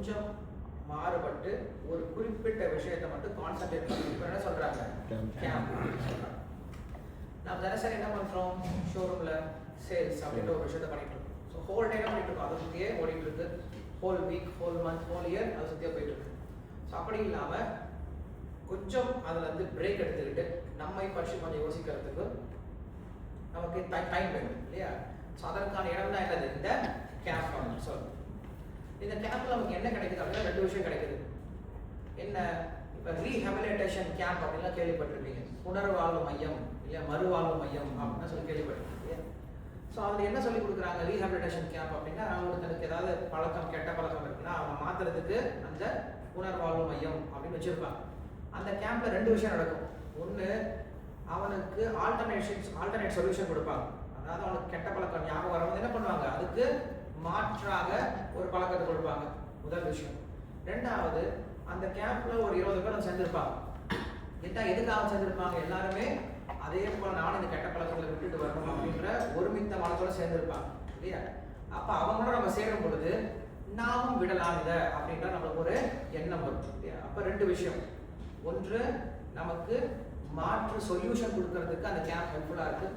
கொஞ்சம் மாறுபட்டு ஒரு குறிப்பிட்ட விஷயத்தை மட்டும் கான்சென்ட்ரேட் பண்ணி இப்போ என்ன சொல்றாங்க கேம்ப் சொல்றாங்க. நம்ம தினசரி என்ன பண்றோம், ஷோரூம்ல சேல்ஸ் அப்படின்ற ஒரு விஷயத்தை பண்ணிட்டு இருக்கோம். ஸோ ஹோல் டே பண்ணிட்டு இருக்கோம், அதை சுற்றியே ஓடிட்டு இருக்கு. Whole week, whole month, whole year அதை சுற்றியே போயிட்டு இருக்கு. ஸோ அப்படி இல்லாமல் கொஞ்சம் அதில் வந்து பிரேக் எடுத்துக்கிட்டு நம்மை பற்றி கொஞ்சம் யோசிக்கிறதுக்கு நமக்கு டைம் வேணும் இல்லையா? ஸோ அதற்கான இடம் தான் என்னது, இந்த கேம்ப் அப்படின்னு சொல்லுவோம். இந்த கேம்ப்ல நமக்கு என்ன கிடைக்குது அப்படின்னா ரெண்டு விஷயம் கிடைக்குது. என்ன, இப்போ ரீஹபிலிட்டேஷன் கேம்ப் அப்படின்லாம் கேள்விப்பட்டிருப்பீங்க. புனர்வாழ்வு மையம் இல்லையா, மறுவாழ்வு மையம் அப்படின்னு சொல்லி கேள்விப்பட்டிருக்கீங்க. ஸோ அதில் என்ன சொல்லி கொடுக்குறாங்க, ரீஹபிலிட்டேஷன் கேம்ப் அப்படின்னா ஒருத்தனுக்கு ஏதாவது பழக்கம், கெட்ட பழக்கம் இருக்குன்னா அவனை மாற்றுறதுக்கு அந்த புனர்வாழ்வு மையம் அப்படின்னு வச்சுருப்பாங்க. அந்த கேம்ப்ல ரெண்டு விஷயம் நடக்கும். ஒன்று, அவனுக்கு ஆல்டர்னேட் சொல்யூஷன் கொடுப்பாங்க. அதாவது அவனுக்கு கெட்ட பழக்கம் ஞாபகம் வரும்போது என்ன பண்ணுவாங்க, அதுக்கு மாற்றாக ஒரு பழக்கத்தை கொடுப்பாங்க. முதல் விஷயம். ரெண்டாவது, அந்த கேம்ப்ல ஒரு 20 பேர் சேர்ந்திருப்பாங்க. எதுக்காக சேர்ந்திருப்பாங்க, எல்லாருமே அதே போல நானும் இந்த கெட்ட பழக்கங்களை விட்டுட்டு வரணும் அப்படின்ற ஒருமித்த மனத்தோட சேர்ந்திருப்பாங்க இல்லையா? அப்ப அவங்களோட நம்ம சேரும் பொழுது நாமும் விடலாம் இதை அப்படின்ற நம்மளுக்கு ஒரு எண்ணம் வரும் இல்லையா? அப்ப ரெண்டு விஷயம். ஒன்று, நமக்கு மாற்று சொல்யூஷன் கொடுக்கறதுக்கு அந்த கேம்ப் ஹெல்ப்ஃபுல்லா இருக்கு.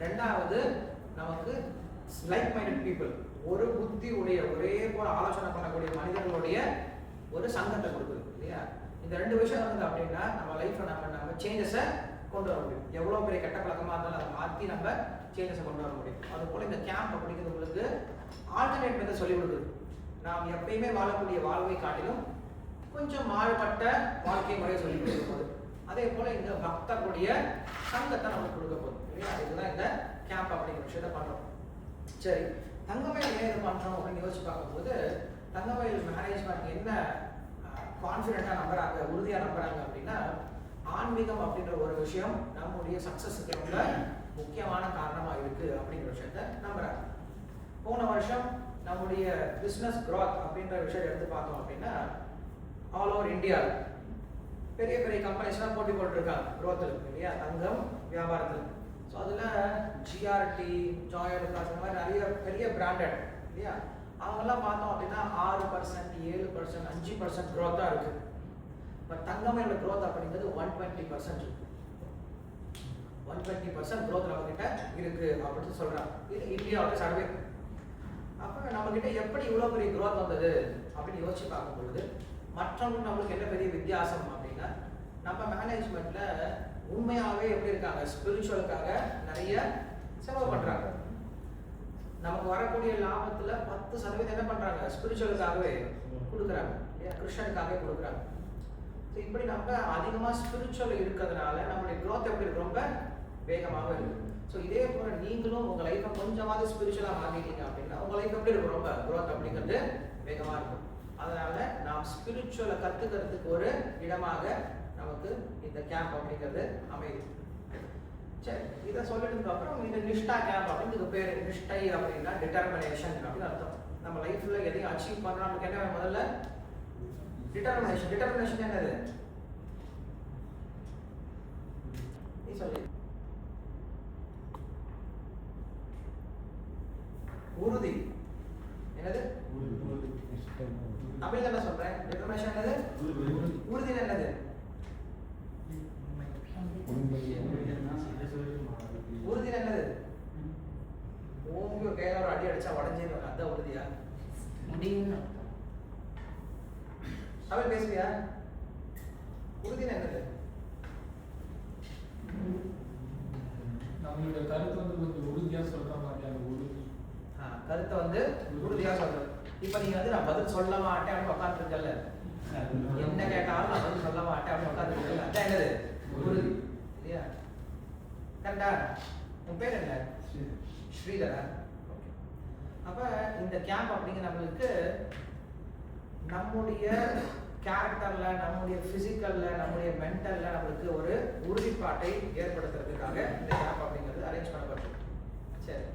ரெண்டாவது, நமக்கு லைக் மைண்டட் பீப்புள், ஒரு புத்தி உடைய ஒரே போல ஆலோசனை பண்ணக்கூடிய மனிதர்களுடைய ஒரு சங்கத்தை கொடுக்குது இல்லையா? இந்த ரெண்டு விஷயம் இருந்தது அப்படின்னா நம்ம லைஃப்ல நம்ம சேஞ்சஸை கொண்டு வர முடியும். எவ்வளோ பெரிய கெட்ட பழக்கமாக இருந்தாலும் அதை மாற்றி நம்ம சேஞ்சஸை கொண்டு வர முடியும். அது போல இந்த கேம்ப் அப்படிங்கிறது உங்களுக்கு ஆல்டர்னேட் மெத்தட் சொல்லிக் கொடுக்குது. நாம் எப்பயுமே வாழக்கூடிய வாழ்வை காட்டிலும் கொஞ்சம் மாறுபட்ட வாழ்க்கை முறையை சொல்லிக் கொடுக்க போகுது. அதே போல இந்த பக்தர்களுடைய சங்கத்தை நமக்கு கொடுக்க போகுது இல்லையா? இதுதான் இந்த கேம்ப் அப்படிங்கிற விஷயத்த பண்றோம். சரி, தங்கமயில் ஏன் இது பண்றோம் அப்படின்னு யோசிச்சு பார்க்கும்போது, தங்கமயில் மேனேஜ்மெண்ட் என்ன கான்ஃபிடென்ட்டா நம்புறாங்க, உறுதியா நம்புறாங்க அப்படின்னா, ஆன்மீகம் அப்படின்ற ஒரு விஷயம் நம்முடைய சக்சஸுக்கு ரொம்ப முக்கியமான காரணமா இருக்கு அப்படிங்கிற விஷயத்த நம்புறாங்க. போன வருஷம் நம்முடைய பிஸ்னஸ் growth அப்படின்ற விஷயத்தை எடுத்து பார்த்தோம் அப்படின்னா, ஆல் ஓவர் இந்தியா பெரிய பெரிய கம்பெனிஸ்லாம் போட்டி போட்டுருக்காங்க growth இல்லையா, தங்கம் வியாபாரத்தில். ஸோ அதில் ஜிஆர்டி, ஜாயலுக்காஸ் இந்த மாதிரி நிறைய பெரிய பிராண்டட் இல்லையா, அவங்கெல்லாம் பார்த்தோம் அப்படின்னா 6%, 7%, 5% growth-ஆக இருக்குது. பட் தங்கமோட growth அப்படிங்கிறது 120% இருக்கு. 120% growth நம்மகிட்ட இருக்கு அப்படின்னு சொல்கிறாங்க. இது இந்தியாவோட சர்வே. அப்போ நம்மகிட்ட எப்படி இவ்வளோ பெரிய growth வந்தது அப்படின்னு யோசிச்சு பார்க்கும் பொழுது, மற்றவங்களுக்கு நம்மளுக்கு என்ன பெரிய வித்தியாசம் அப்படின்னா, நம்ம மேனேஜ்மெண்ட்ல உண்மையாகவே எப்படி இருக்காங்க, ஸ்பிரிச்சுவலுக்காக நிறைய செலவு பண்றாங்க. நமக்கு வரக்கூடிய லாபத்துல 10% என்ன பண்றாங்க, ஸ்பிரிச்சுவலுக்காகவே கொடுக்குறாங்க, கிருஷ்ணனுக்காகவே கொடுக்குறாங்க. ஸோ இப்படி நம்ம அதிகமா ஸ்பிரிச்சுவல் இருக்கிறதுனால நம்மளுடைய growth எப்படி இருக்கு, ரொம்ப வேகமாக இருக்கு. ஸோ இதே போல நீங்களும் உங்க லைஃப்பை கொஞ்சமாவது ஸ்பிரிச்சுவலா மாத்திட்டீங்க அப்படின்னா உங்க லைஃப் எப்படி இருக்கும், ரொம்ப growth அப்படிங்கிறது வேகமா இருக்கும். அதனால நாம் ஸ்பிரிச்சுவலை கத்துக்கிறதுக்கு ஒரு இடமாக நமக்கு இந்த கேம்ப் அப்படிங்கிறது அமையுது. சரி, இதை சொல்லிட்டு அப்புறம் இந்த நிஷ்டா கேம்ப் அப்படின்னு இது பேர். நிஷ்டை அப்படின்னா டிட்டர்மினேஷன் அப்படின்னு அர்த்தம். நம்ம லைஃப்ல எதையும் அச்சீவ் பண்ணா நமக்கு என்ன வேணும், முதல்ல டிட்டர்மினேஷன். டிட்டர்மினேஷன் என்னது, நீ சொல்லு. உறுதி. என்னது தமிழ் என்ன சொல்றேன், டிட்டர்மினேஷன் என்னது, உறுதி என்னது, உறுதி என்னது, ஓங்கி கையில ஒரு அடி அடிச்சா உடஞ்சிருவாங்க, அதான் உறுதியா? முடியும். தமிழ் பேசுறியா? உறுதி என்னது? நம்மளோட கருத்து வந்து கொஞ்சம் உறுதியா சொல்ற மாதிரி, அந்த உறுதி கருத்தை வந்து உறுதியா சொல்றது. இப்ப நீங்க வந்து நான் பதில் சொல்ல மாட்டேன் அப்படின்னு உட்காந்துருக்கல, என்ன கேட்டாலும் நான் பதில் சொல்ல மாட்டேன் அப்படின்னு உட்காந்துருக்கல, அதான் என்னது, உறுதி இல்லையா? கரெக்டா? உன் பேர் என்ன? ஸ்ரீதரா. அப்ப இந்த கேம்ப் அப்படிங்கிற நம்மளுக்கு நம்முடைய கேரக்டர்ல, நம்முடைய பிசிக்கல்ல, நம்முடைய மென்டல்ல நம்மளுக்கு ஒரு உறுதிப்பாட்டை ஏற்படுத்துறதுக்காக இந்த கேம்ப் அப்படிங்கிறது அரேஞ்ச் பண்ணப்பட்டிருக்கு. சரி,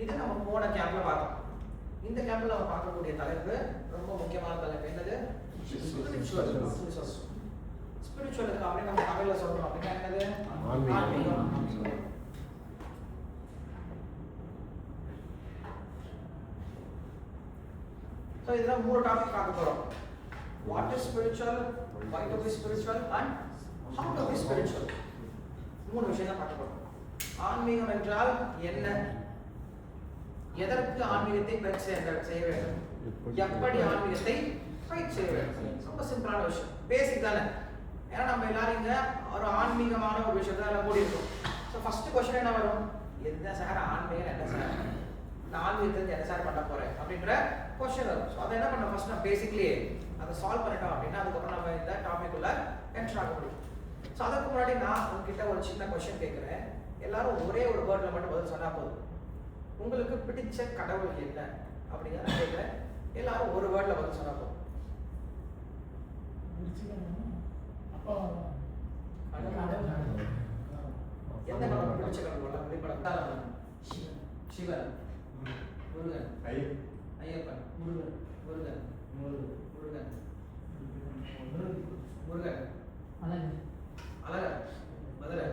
இது நம்ம போன கேம்ப்ல பார்த்தோம். இந்த கேம்ப்ல நம்ம பார்க்கக்கூடிய தலைப்பு ரொம்ப முக்கியமான தலைப்பு. என்னது? ஸ்பிரிச்சுவலுக்கு அப்படின்னு நம்ம தமிழ்ல சொல்றோம் அப்படின்னா என்னது, ஆன்மீகம். ஸோ இதில் 3 டாபிக் பார்க்க போகிறோம். What is spiritual, why to be spiritual and how to be spiritual. 3 விஷயம் தான் பார்க்க போகிறோம். ஆன்மீகம் என்றால் என்ன, எதற்கு ஆன்மீகத்தை பயிற்சி செய்ய வேண்டும், எப்படி ஆன்மீகத்தை பயிற்சி செய்ய வேண்டும். ரொம்ப சிம்பிளான விஷயம், பேசிக் தானே. ஏன்னா நம்ம எல்லாரும் இங்கே ஒரு ஆன்மீகமான ஒரு விஷயத்தை எல்லாம் கூடி இருக்கோம். ஸோ ஃபர்ஸ்ட் கொஸ்டின் என்ன வரும், என்ன சார் ஆன்மீகம், என்ன சார் நான் ஆன்மீகத்துக்கு என்ன சார் பண்ண போகிறேன் அப்படின்ற கொஸ்டின் வரும். ஸோ அதை என்ன பண்ண ஃபர்ஸ்ட் நான் பேசிக்லி அதை சால்வ் பண்ணிட்டோம் அப்படின்னா அதுக்கப்புறம் நம்ம இந்த டாபிக் உள்ள என்டர் ஆக முடியும். ஸோ அதுக்கு முன்னாடி நான் உங்ககிட்ட ஒரு சின்ன கொஸ்டின் கேட்குறேன். எல்லாரும் ஒரே ஒரு வேர்டில் மட்டும் பதில் சொன்னால் போதும். உங்களுக்கு பிடிச்ச கடவுள் என்ன அப்படிங்கிற நான் கேட்குறேன். எல்லாரும் ஒரு வேர்டில் பதில் சொன்னால் போதும். எந்த கடவுள் பிடிச்ச கடவுள் வெளிப்படம்? சிவன், முருகன், ஐயப்பன், முருகன், முருகன், முருகன், முருகன், அழகர், மதுரை,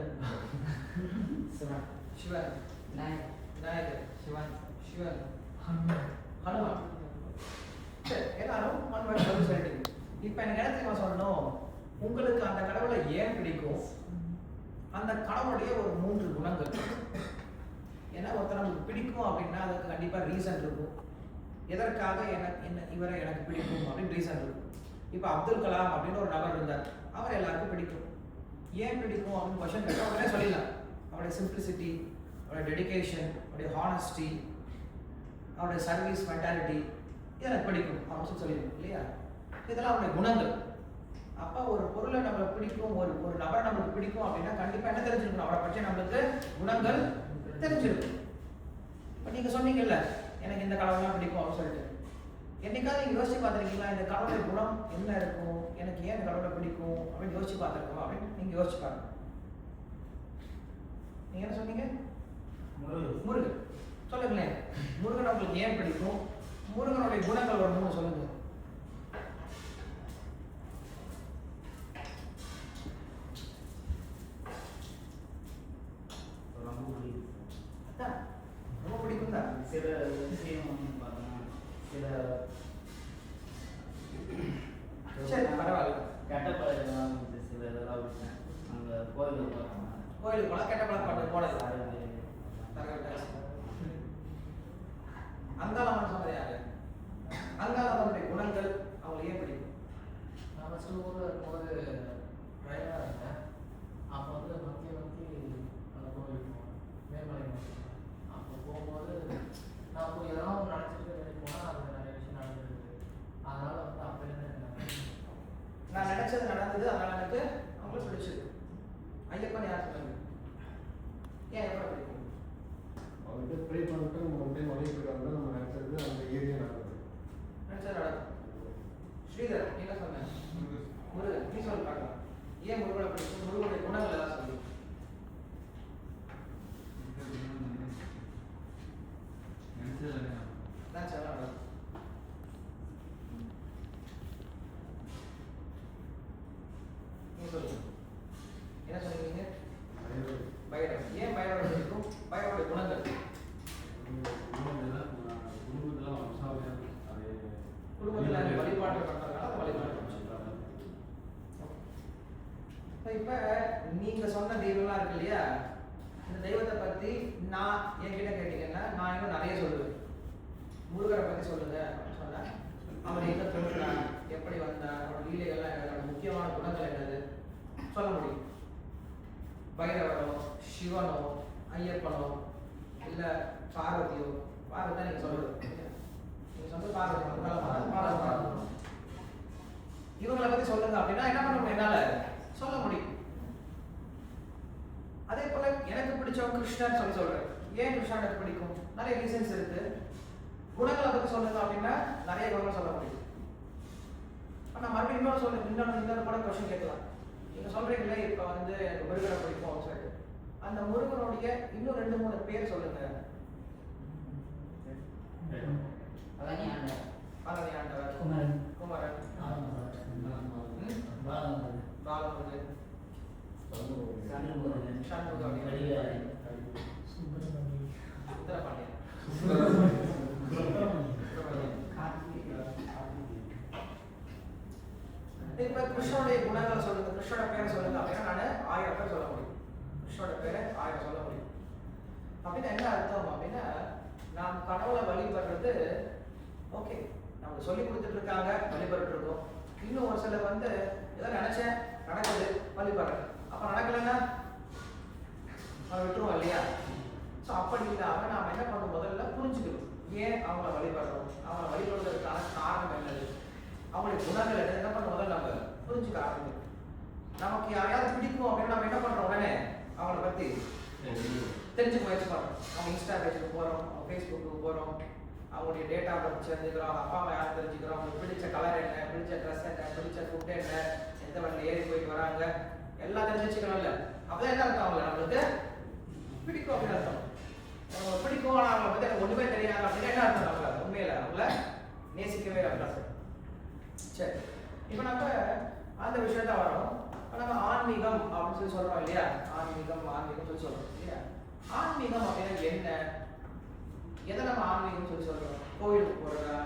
சிவன், விநாயகர், சிவன், ஹனுமான். சரி, எல்லாரும் பதில் சொல்லிட்டீங்க. இப்போ எனக்கு என்ன தெரியுமா சொல்லணும், உங்களுக்கு அந்த கடவுளை ஏன் பிடிக்கும், அந்த கடவுளுடைய ஒரு 3 குணங்கள். ஏன்னா ஒருத்தர் நமக்கு பிடிக்கும் அப்படின்னா அதுக்கு கண்டிப்பாக ரீசன் இருக்கும். எதற்காக என்ன இவரை எனக்கு பிடிக்கும் அப்படின்னு ரீசன் இருக்கும். இப்போ அப்துல் கலாம் அப்படின்னு ஒரு நபர் இருந்தார், அவர் எல்லாருக்கும் பிடிக்கும். ஏன் பிடிக்கும் அப்படின்னு கொஸ்டின் கேட்டால் அவரே சொல்லிடலாம். அவருடைய சிம்பிளிசிட்டி, அவருடைய டெடிகேஷன், அவருடைய ஹானஸ்டி, அவருடைய சர்வீஸ் மென்டாலிட்டி, இது எனக்கு பிடிக்கும் அப்படின்னு சொல்லிடணும் இல்லையா. இதெல்லாம் அவருடைய குணங்கள். அப்போ ஒரு பொருளை நம்மளுக்கு பிடிக்கும், ஒரு நபரை நம்மளுக்கு பிடிக்கும் அப்படின்னா கண்டிப்பாக என்ன தெரிஞ்சிருக்கணும், அவரை பற்றி நம்மளுக்கு குணங்கள் தெரிஞ்சிருக்கும். இப்போ நீங்கள் சொன்னீங்கல்ல எனக்கு இந்த கடவுள்லாம் பிடிக்கும் அப்படின்னு சொல்லிட்டு, என்னைக்காவது நீங்கள் யோசிச்சு பார்த்துருக்கீங்களா இந்த கடவுளுடைய குணம் என்ன இருக்கும், எனக்கு ஏன் இந்த கடவுளை பிடிக்கும் அப்படின்னு யோசிச்சு பார்த்துருக்கோம் அப்படின்னு நீங்கள் யோசிச்சு பாருங்க. நீங்கள் என்ன சொன்னீங்க? முருகன். சொல்லுங்களேன், முருகன் உங்களுக்கு ஏன் பிடிக்கும், முருகனுடைய குணங்கள் ஒரு 3 சொல்லுங்க. ரொம்ப பிடிக்கும் தான். சில விஷயம் பார்த்தோம்னா சரி பரவாயில்ல, கெட்ட பழக்கம் சில இதெல்லாம் விட்டேன். அங்கே கோயிலுக்கு போகிறாங்க, கோயிலுக்கு போனால் கெட்ட பழக்கம் போனது. அங்காளம்மன் சொன்னது யாரு? அங்காளம்மனுடைய குணங்கள் அவங்களுக்கு ஏன் பிடிக்கும்? நான் ஃபஸ்ட்டு ஊரில் இருக்கும்போது ட்ரைவராக இருந்தேன். அப்போ வந்து மத்திய அந்த கோவிலுக்கு போனேன், மேல்மலை. அப்போ போகும்போது நான் போய் எதாவது நினச்சிட்டு வெளியே போனால் அது நிறைய விஷயம் நடந்துருக்கு. அதனால் வந்து அப்படியே நான் நினைச்சது நடந்தது, அதனால எனக்கு அவங்களுக்கு பிடிச்சது. ஐயப்பன் யார் சொன்னாங்க? ஏன் ஐயப்பன் பிடிக்கும்? அவர்கிட்ட ப்ரே பண்ணிட்டு நம்ம ஒன் டைம் வழி போயிட்டு நம்ம நினச்சது அந்த ஏரியா நடக்குது. நினைச்சது நடக்கும். ஸ்ரீதர் நீ என்ன சொன்ன? முருகன். நீ சொல்லி பார்க்கலாம், ஏன் முருகனை பிடிக்கும், முருகனுடைய குணங்கள் எல்லாம் சொல்லி. நினைச்சது நடக்கும். நீ சொல்லுங்க, என்ன சொன்னீங்க? பைரவர். ஏன் பைரவர் பிடிக்கும்? பைரவருடைய குணங்கள். குடும்பத்தில் வழிபாடு பண்ணுறதுனால அந்த வழிபாடு. இப்போ நீங்கள் சொன்ன தெய்வம்லாம் இருக்கு இல்லையா, இந்த தெய்வத்தை பற்றி நான் என்கிட்ட கேட்டீங்கன்னா நான் இன்னும் நிறைய சொல்லுவேன். முருகரை பற்றி சொல்லுங்க அப்படின்னு சொன்னேன். அவர் எங்கே தோன்றார், எப்படி வந்தார், அவரோட லீலைகள்லாம் என்னது, முக்கியமான குணங்கள் என்னது சொல்ல முடியும். பைரவரோ, சிவனோ, ஐயப்பனோ, இல்லை பார்வதியோ, பார்வதி தான் நீங்கள் சொல்லுறது. நீங்கள் சொந்த பார்வதி இவங்களை பற்றி சொல்லுங்க அப்படின்னா என்ன பண்ண முடியும், என்னால் சொல்ல முடியும். அதே போல எனக்கு பிடிச்சவங்க கிருஷ்ணர் சொல்றேன். ஏன் கிருஷ்ணன் எனக்கு பிடிக்கும்? நிறைய ரீசன்ஸ் இருக்கு. குணங்களை பற்றி சொல்லுங்க அப்படின்னா நிறைய குணங்கள் சொல்ல முடியும். ஆனால் மறுபடியும் இன்னொரு சொல்லுங்க, இன்னொரு கூட கொஸ்டின் கேட்கலாம். நீங்க சொல்றீங்களே இப்போ வந்து எனக்கு முருகனை பிடிக்கும் அப்படின்னு சொல்லிட்டு, அந்த முருகனுடைய இன்னும் 2-3 பேர் சொல்லுங்க. பழனி ஆண்டவர், குமரன், பாலமுருகன், சண்முகன், சுந்தரபாண்டியன், இப்போ கிருஷ்ணனுடைய குணங்களை சொல்லுங்க, கிருஷ்ணோட பேரை சொல்லுங்க அப்படின்னா நான் 1000 பேர் சொல்ல முடியும். கிருஷ்ணோட பேரை 1000 சொல்ல முடியும். அப்படின்னா என்ன அர்த்தம் அப்படின்னா, நாம் கடவுளை வழிபடுறது ஓகே, நமக்கு சொல்லி கொடுத்துட்டு இருக்காங்க, வழிபட்டு இருக்கோம். இன்னும் ஒரு சிலர் வந்து ஏதோ நினைச்சேன் நடக்குது வழிபடுறேன், அப்ப நடக்கலைன்னா அவன் விட்டுருவோம் இல்லையா? ஸோ அப்படி இல்லாமல் நாம் என்ன பண்ணணும், முதல்ல புரிஞ்சுக்கணும் ஏன் அவங்கள வழிபடுறோம், அவங்கள வழிபடுறதுக்கான காரணம் என்னது, அவங்களுடைய குணங்கள் என்ன பண்ண முதல்ல நம்ம புரிஞ்சுக்க ஆரம்பிக்கணும். நமக்கு யாரையாவது பிடிக்கும் அப்படின்னு நம்ம என்ன பண்றோம், உடனே அவங்கள பத்தி தெரிஞ்சுக்க முயற்சி பண்றோம். அவங்க இன்ஸ்டா பேஜுக்கு போறோம், அவங்க ஃபேஸ்புக்கு போறோம், அவங்களுடைய டேட்டா பற்றி தெரிஞ்சுக்கிறோம், அவங்க அப்பா அம்மா யாரும் தெரிஞ்சுக்கிறோம், அவங்களுக்கு பிடிச்ச கலர் என்ன, பிடிச்ச ட்ரெஸ் என்ன, பிடிச்ச ஃபுட் என்ன, எந்த வண்டியில் ஏறி போயிட்டு வராங்க, எல்லாம் தெரிஞ்சு வச்சுக்கணும்ல. அப்பதான் என்ன அர்த்தம், அவங்களை நம்மளுக்கு பிடிக்கும் அப்படின்னு அர்த்தம். அவங்க பிடிக்கும், ஆனால் அவங்களை பத்தி எனக்கு ஒண்ணுமே தெரியாது அப்படின்னு என்ன அர்த்தம், நம்மள உண்மையில அவங்கள நேசிக்கவே அர்த்தம். சரி, இப்போ நம்ம அந்த விஷயத்த வரோம். நம்ம ஆன்மீகம் அப்படின்னு சொல்லி சொல்றோம் இல்லையா? ஆன்மீகம் சொல்லி சொல்றோம் இல்லையா? ஆன்மீகம் அப்படின்னா என்ன? எதை நம்ம ஆன்மீகம் சொல்லி சொல்றோம்? கோயிலுக்கு போறதா,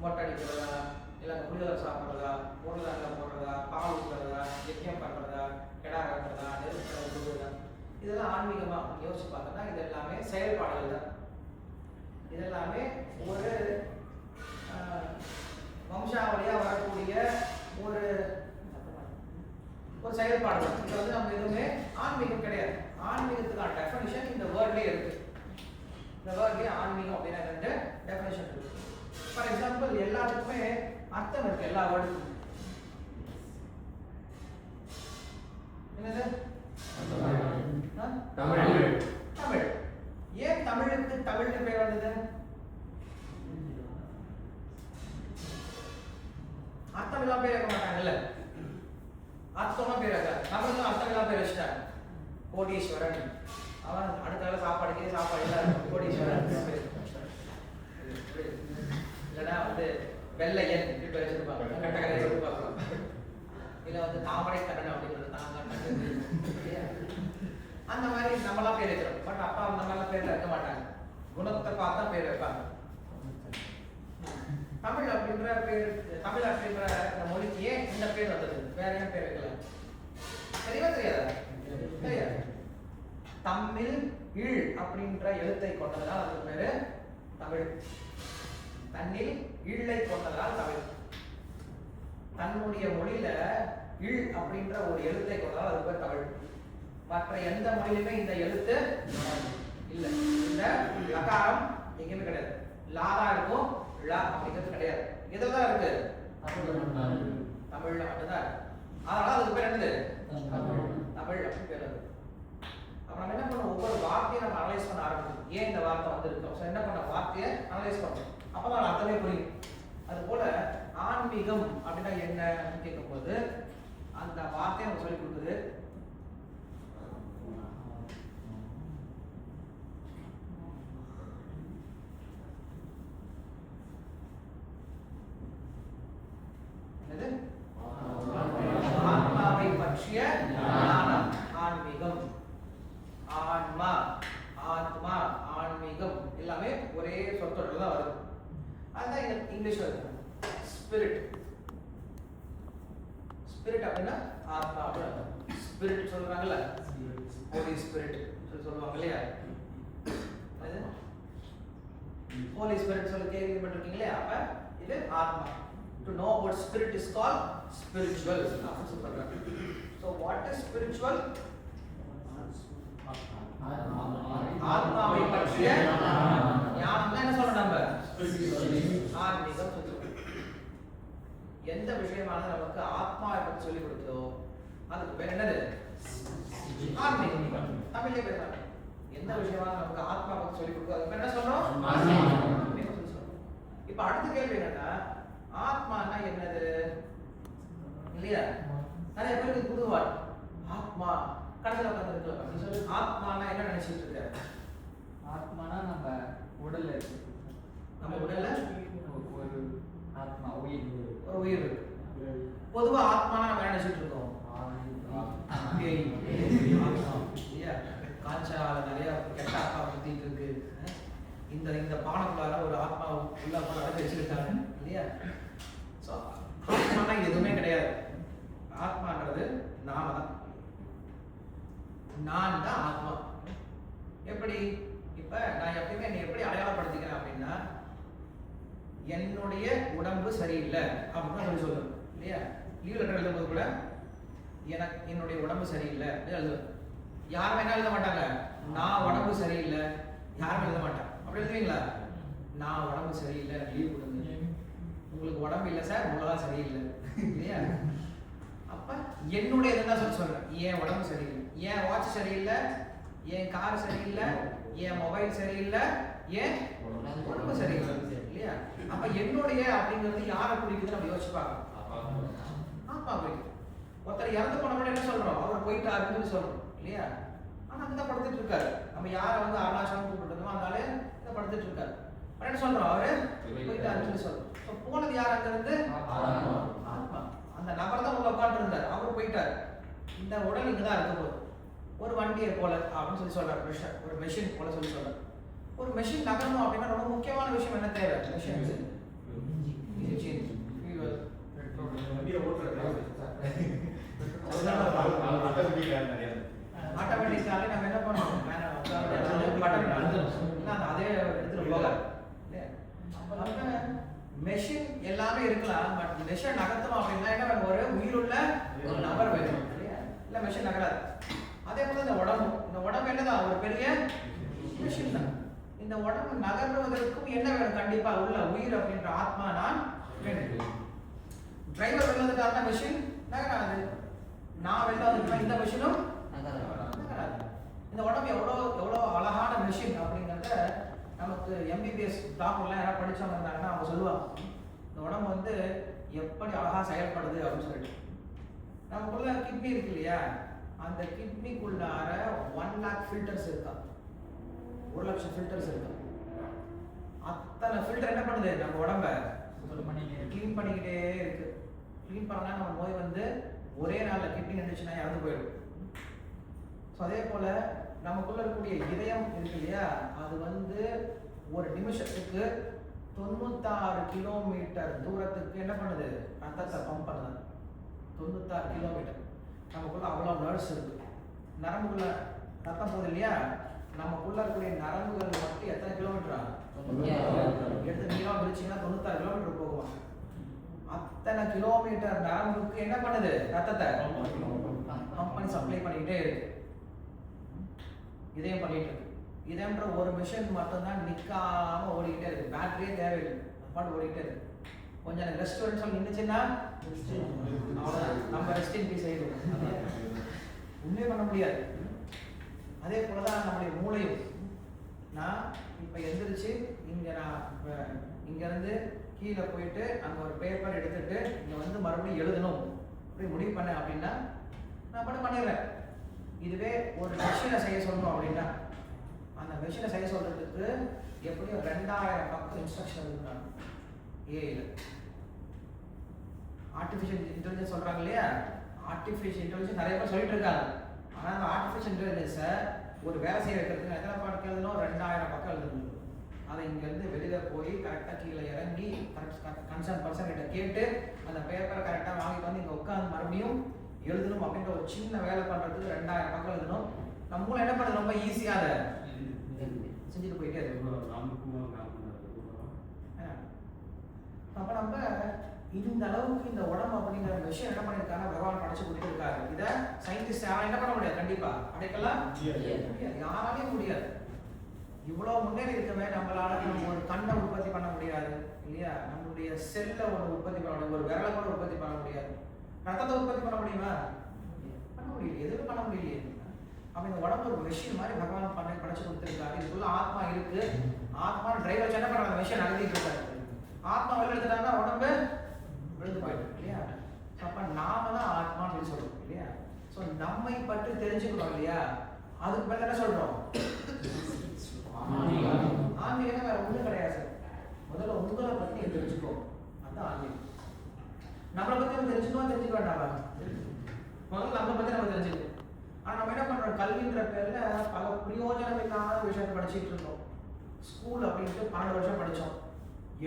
மொட்டை அடிக்கிறதா, இல்லை புளியோதரை சாப்பிட்றதா, பொருளாதார போடுறதா, பால் ஊற்றுறதா, யஜ்யம் பண்றதா, கெடா கட்டுறதா, நெருப்புறதா, கொடுக்குறதா, இதெல்லாம் ஆன்மீகமா யோசிச்சு பார்த்தோம்னா இது எல்லாமே செயல்பாடுகள் தான். இதெல்லாமே ஒரு வம்சாவளியா வரக்கூடிய ஒரு செயல்பாடு தான். இது வந்து நம்ம எதுவுமே ஆன்மீகம் கிடையாது. ஆன்மீகத்துக்கான டெஃபினிஷன் இந்த வேர்ட்லயே இருக்கு. இந்த வேர்ட்லயே ஆன்மீகம் அப்படின்னா ரெண்டு டெஃபினிஷன் இருக்கு. ஃபார் எக்ஸாம்பிள் எல்லாத்துக்குமே அர்த்தம் இருக்கு, எல்லா வேர்டுக்கும். என்னது? தமிழ். தமிழ். ஏன் தமிழுக்கு தமிழ்னு பேர் வந்தது? அர்த்தம் எல்லாம் பேர் வைக்க மாட்டாங்கல்ல, அர்த்தம்லாம் பேர் வைக்க. தமிழ்ல அர்த்தம் எல்லாம் பேர் வச்சுட்டாங்க. கோடீஸ்வரன், அவன் அடுத்த சாப்பாடு எல்லாம் கோடீஸ்வரன். இல்லைன்னா வந்து வெள்ளையன் இப்படி பேர் வச்சிருப்பாங்க, கட்டக்கரை வச்சிருப்பாங்க. இல்லை வந்து தாமரை கண்ணன் அப்படின்றது அந்த மாதிரி நம்மளாம் பேர் வைக்கிறோம். பட் அப்பா அந்த மாதிரிலாம் பேர் வைக்க மாட்டாங்க, குணத்தை பார்த்து தான் பேர் வைப்பாங்க. தமிழ் அப்படின்ற பேர், தமிழ் அப்படின்ற இந்த மொழிக்கு ஏன் இந்த பேர் வந்தது? வேற என்ன பேர் வைக்கல? தெரியவா தெரியாதா? தெரியாது. தமிழ் இழ் அப்படின்ற எழுத்தை கொண்டதால் அதுக்கு பேரு தமிழ். தன்னில் இழை கொண்டதால் தமிழ். தன்னுடைய மொழியில இழ் அப்படின்ற ஒரு எழுத்தை கொண்டதால் அதுக்கு பேர் தமிழ். மற்ற எந்த மொழியிலுமே இந்த எழுத்து இல்லை. இந்த லகாரம் எங்கேயுமே கிடையாது. லாதா இருக்கும், ழா அப்படிங்கிறது கிடையாது. இதுதான் இருக்கு, தமிழ்ல மட்டும்தான் இருக்கு. அதனால அதுக்கு பேர் என்னது? தமிழ் அப்படின்னு பேர். அப்ப நம்ம என்ன பண்ணோம், ஒவ்வொரு வார்த்தையை நம்ம அனலைஸ் பண்ண ஆரம்பிச்சோம். ஏன் இந்த வார்த்தை வந்திருக்கோம், என்ன பண்ண வார்த்தையை அனலைஸ் பண்ணோம். அப்பதான் அர்த்தமே புரியும். அது போல ஆன்மீகம் அப்படின்னா என்ன அப்படின்னு கேட்கும்போது அந்த வார்த்தையை நம்ம சொல்லி கொடுக்குது. ஆன்மாவை பற்றிய ஞானம் ஆன்மீகம். ஆன்மா, ஆத்மா, ஆன்மீகம் எல்லாமே ஒரே சொற்றொடர்ல தான் வருது. அதுதான் இங்கிலீஷ்ல இருக்கு ஸ்பிரிட். ஸ்பிரிட் அப்படின்னா ஆத்மா அப்படின்னு. ஸ்பிரிட் சொல்றாங்கல்ல, ஹோலி ஸ்பிரிட் சொல்லுவாங்க இல்லையா? ஹோலி ஸ்பிரிட் சொல்லி கேள்விப்பட்டிருக்கீங்க இல்லையா? அப்ப இது ஆத்மா. To know what spirit is called spiritual. So what is spiritual? ஆத்மாவை பற்றிய ஞானம் என்ன சொல்றோம் நம்ம? ஆன்மீகம் சொல்றோம். எந்த விஷயமானது நமக்கு ஆத்மாவை பற்றி சொல்லி கொடுத்தோ அதுக்கு பேர் என்னது? ஆன்மீகம். தமிழ்ல பேர் எந்த விஷயமானது நமக்கு ஆத்மா பற்றி சொல்லி கொடுத்தோ அதுக்கு பேர் என்ன சொல்றோம்? ஆன்மீகம் சொல்றோம். இப்ப அடுத்த கேள்வி என்னன்னா, ஆத்மானா என்னது இல்லையா? நிறைய பேருக்கு புது வார்த்தை ஆத்மா. கடைசியில் உட்காந்துருக்கு அப்படின்னு சொல்லி ஆத்மானா என்ன நினைச்சிட்டு இருக்க? ஆத்மானா நம்ம உடல்ல இருக்கு. நம்ம உடல்ல ஒரு ஆத்மா, உயிர், ஒரு உயிர் இருக்கு. பொதுவா ஆத்மானா நம்ம நினைச்சிட்டு இருக்கோம் காஞ்சால நிறைய கெட்ட ஆத்மா சுத்திட்டு இருக்கு. இந்த பானைக்குள்ளார ஒரு ஆத்மா உள்ள போல அடைச்சு வச்சிருக்காங்க இல்லையா? ஸோ ஆத்மானா இது எதுவுமே கிடையாது. நான் தான் ஆத்மா. எப்படி? இப்ப நான் எப்பயுமே என்னை எப்படி அடையாளப்படுத்திக்கிறேன் அப்படின்னா, என்னுடைய உடம்பு சரியில்லை அப்படின்னு சொல்லுவேன் இல்லையா? லீவ் லெட்டர் எழுதும்போது கூட எனக்கு என்னுடைய உடம்பு சரியில்லை அப்படின்னு எழுதுவேன். யாரும் என்ன எழுத மாட்டாங்க, நான் உடம்பு சரியில்லை, யாரும் எழுத மாட்டாங்க. அப்படி எழுதுவீங்களா? நான் உடம்பு சரியில்லை, லீவ் கொடுங்க. உங்களுக்கு உடம்பு இல்லை சார், உங்களதான் சரியில்லை இல்லையா? அப்ப என்னுடைய இதுதான் சொல்றேன். என் உடம்பு சரியில்லை, என் வாட்ச் சரியில்லை, என் கார் சரியில்லை, என் மொபைல் சரியில்லை, என் உடம்பு சரியில்லை இல்லையா? அப்ப என்னுடைய அப்படிங்கிறது யாரை குறிக்குதுன்னு நம்ம யோசிப்பாங்க. ஆத்மா குறிக்குது. ஒருத்தர் இறந்து போனவங்க என்ன சொல்றோம், அவர் போயிட்டாருன்னு சொல்றோம் இல்லையா? ஆனா அங்கதான் படுத்துட்டு இருக்காரு. நம்ம யாரை வந்து அருணாச்சலம் கூப்பிட்டுருந்தோமோ அதனால இதை படுத்துட்டு இருக்காரு. என்ன சொல்றோம், அவரு போயிட்டாருன்னு சொல்றோம். போனது யார்? அங்க இருந்து ஆத்மா. அந்த நபர் தான் உள்ள உட்காந்து இருந்தாரு, அவரு போயிட்டாரு. இந்த உடல் இங்கதான் இருக்க போகுது. ஒரு வண்டியை போல அப்படின்னு சொல்லி சொல்றாரு, ஒரு மெஷின் போல சொல்லி சொல்றாரு. ஒரு மெஷின் நகரணும் அப்படின்னா ரொம்ப முக்கியமான விஷயம் என்ன தேவை? மெஷின் இன்ஜின், ஃபியூவல், வண்டியை ஓட்டுறது ஆட்டோமேட்டிக்காக நம்ம என்ன பண்ணுவோம், பட்டன் அழுத்தணும், அதே இடத்துல போகாது. மெஷின் எல்லாமே இருக்கலாம், பட் மெஷின் நகர்த்தணும் அப்படின்னா என்ன வேணும், ஒரு உயிருள்ள ஒரு நபர் வேணும் இல்லையா? இல்லை மெஷின் நகராது. அதே போல இந்த உடம்பு என்னதான், ஒரு பெரிய மெஷின் தான். இந்த உடம்பு நகர்வதற்கும் என்ன வேணும், கண்டிப்பா உள்ள உயிர் அப்படின்ற ஆத்மா நான் வேணும். டிரைவர் வெளில வந்துட்டாருன்னா மெஷின் நகராது. நான் வெளில வந்துட்டா இந்த மெஷினும் நகராது. இந்த உடம்பு எவ்வளோ அழகான மெஷின் அப்படிங்கிறத நமக்கு எம்பிபிஎஸ் டாக்டர்லாம் யாராவது படிச்சவங்க இருந்தாங்கன்னா அவங்க சொல்லுவாங்க, இந்த உடம்பு வந்து எப்படி அழகா செயல்படுது அப்படின்னு சொல்லிட்டு. நமக்குள்ள கிட்னி இருக்கு இல்லையா, அந்த கிட்னிக்குள்ளார 1 lakh ஃபில்டர்ஸ் இருக்கா, 1 லட்சம் ஃபில்டர்ஸ் இருக்கா. அத்தனை ஃபில்டர் என்ன பண்ணுது, நம்ம உடம்ப கிளீன் பண்ணிக்கிட்டே இருக்கு. கிளீன் பண்ணா நம்ம நோய் வந்து ஒரே நாளில் கிட்னி நின்றுச்சுன்னா இறந்து போயிடும். ஸோ அதே போல நமக்குள்ள இருக்கக்கூடிய இதயம் இருக்கு இல்லையா, அது வந்து ஒரு நிமிஷத்துக்கு 96 கிலோமீட்டர் தூரத்துக்கு என்ன பண்ணுது, ரத்தத்தை பம்ப் பண்ணுது. 96 கிலோமீட்டர். நமக்குள்ள அவ்வளோ நர்வ்ஸ் இருக்கு. நரம்புக்குள்ள ரத்தம் போகுது இல்லையா, நமக்குள்ள இருக்கக்கூடிய நரம்புகள் மட்டும் எத்தனை கிலோமீட்டரா, எடுத்து நீளம் பிரிச்சிங்கன்னா 96 கிலோமீட்டர் போகுமா. அத்தனை கிலோமீட்டர் நரம்புக்கு என்ன பண்ணுது, ரத்தத்தை பம்ப் பண்ணி சப்ளை பண்ணிக்கிட்டே இருக்கு. இதயம் பண்ணிட்டு இருக்கு. இதயம்ன்ற ஒரு மிஷின் மட்டும்தான் நிற்காம ஓடிக்கிட்டே இருக்கு. பேட்டரியே தேவையில்லை, பாட்டு ஓடிக்கிட்டே இருக்கு. கொஞ்சம் எனக்கு ரெஸ்ட் வேணும்னு சொல்லி நின்றுச்சுன்னா அவ்வளோதான், நம்ம ரெஸ்ட் இன் பீஸ் செய்யணும். ஒன்றுமே பண்ண முடியாது. அதே போல தான் நம்முடைய மூளையும். நான் இப்போ எந்திரிச்சு இங்கேருந்து கீழே போயிட்டு அங்கே ஒரு பேப்பர் எடுத்துட்டு இங்கே வந்து மறுபடியும் எழுதணும் அப்படி முடிவு பண்ணேன் அப்படின்னா நான் மட்டும் பண்ணிடுறேன். இதுவே ஒரு மெஷினை செய்ய சொல்லணும் அப்படின்னா அந்த மெஷினை செய்ய சொல்றதுக்கு எப்படியும் 2000 பக்கம் இன்ஸ்ட்ரக்ஷன் இருந்தாங்க. ஏஐல ஆர்டிஃபிஷியல் இன்டெலிஜென்ஸ் சொல்றாங்க இல்லையா, ஆர்டிஃபிஷியல் இன்டெலிஜென்ஸ் நிறைய பேர் சொல்லிட்டு இருக்காங்க. ஆனால் அந்த ஆர்டிஃபிஷியல் இன்டெலிஜென்ஸை ஒரு வேலை செய்ய வைக்கிறதுக்கு எத்தனை பக்கம் எழுதணும், 2000 பக்கம் எழுதணும். அதை இங்கேருந்து வெளியில் போய் கரெக்டாக கீழே இறங்கி கன்சர்ன் பர்சன் கிட்ட கேட்டு அந்த பேப்பரை கரெக்டாக வாங்கிட்டு வந்து இங்கே உட்காந்து மறுபடியும் எழுதணும் அப்படின்ற ஒரு சின்ன வேலை பண்ணுறதுக்கு 2000 பக்கம் எழுதணும். நம்மளும் என்ன பண்ணுறது, ரொம்ப ஈஸியாக அதை செஞ்சுட்டு போயிட்டே இருக்கணும். அப்போ நம்ம இந்த அளவுக்கு இந்த உடம்பு அப்படிங்கிற விஷயம் என்ன பண்ணியிருக்காங்க, பகவான் படைச்சு கொடுத்துருக்காரு. இதை சயின்டிஸ்ட் யாரும் என்ன பண்ண முடியாது, கண்டிப்பா அடைக்கலாம் யாராலையும் முடியாது. இவ்வளோ முன்னேறி இருக்கவே நம்மளால நம்ம ஒரு கண்ணை உற்பத்தி பண்ண முடியாது இல்லையா, நம்மளுடைய செல்லை ஒன்று உற்பத்தி பண்ண முடியாது, ஒரு விரலை கூட உற்பத்தி பண்ண முடியாது. ரத்தத்தை உற்பத்தி பண்ண முடியுமா, பண்ண முடியல, எதுவும் பண்ண முடியலையே. அப்போ இந்த உடம்பு ஒரு மெஷின் மாதிரி பகவான் படைச்சு கொடுத்துருக்காரு. இதுக்குள்ள ஆத்மா இருக்கு. ஆத்மா டிரைவர் என்ன பண்ணுறாங்க, மெஷின் அழுதிட்டு இருக்காரு. ஆத்மா வெளில எடுத்துட்டாங்கன்னா உடம்பு விழுந்து போயிடும் இல்லையா. அப்போ நாம தான் ஆத்மான்னு சொல்லி சொல்றோம் இல்லையா. ஸோ நம்மை பற்றி தெரிஞ்சுக்கணும் இல்லையா. அதுக்கு மேலே என்ன சொல்றோம், ஆன்மீகம் வேற ஒன்றும் கிடையாது. முதல்ல உங்களை பற்றி தெரிஞ்சுக்கோ, அதுதான் ஆன்மீகம். நம்மளை பற்றி நம்ம தெரிஞ்சுக்க வேண்டாமா, முதல்ல நம்மளை பற்றி நம்ம தெரிஞ்சுக்கணும். ஆனால் நம்ம என்ன பண்ணுறோம், கல்வின்ற பேரில் பல பிரயோஜனம் இல்லாத விஷயத்தை படிச்சுட்டு இருக்கோம். ஸ்கூல் அப்படின்ட்டு 12 வருஷம் படித்தோம்,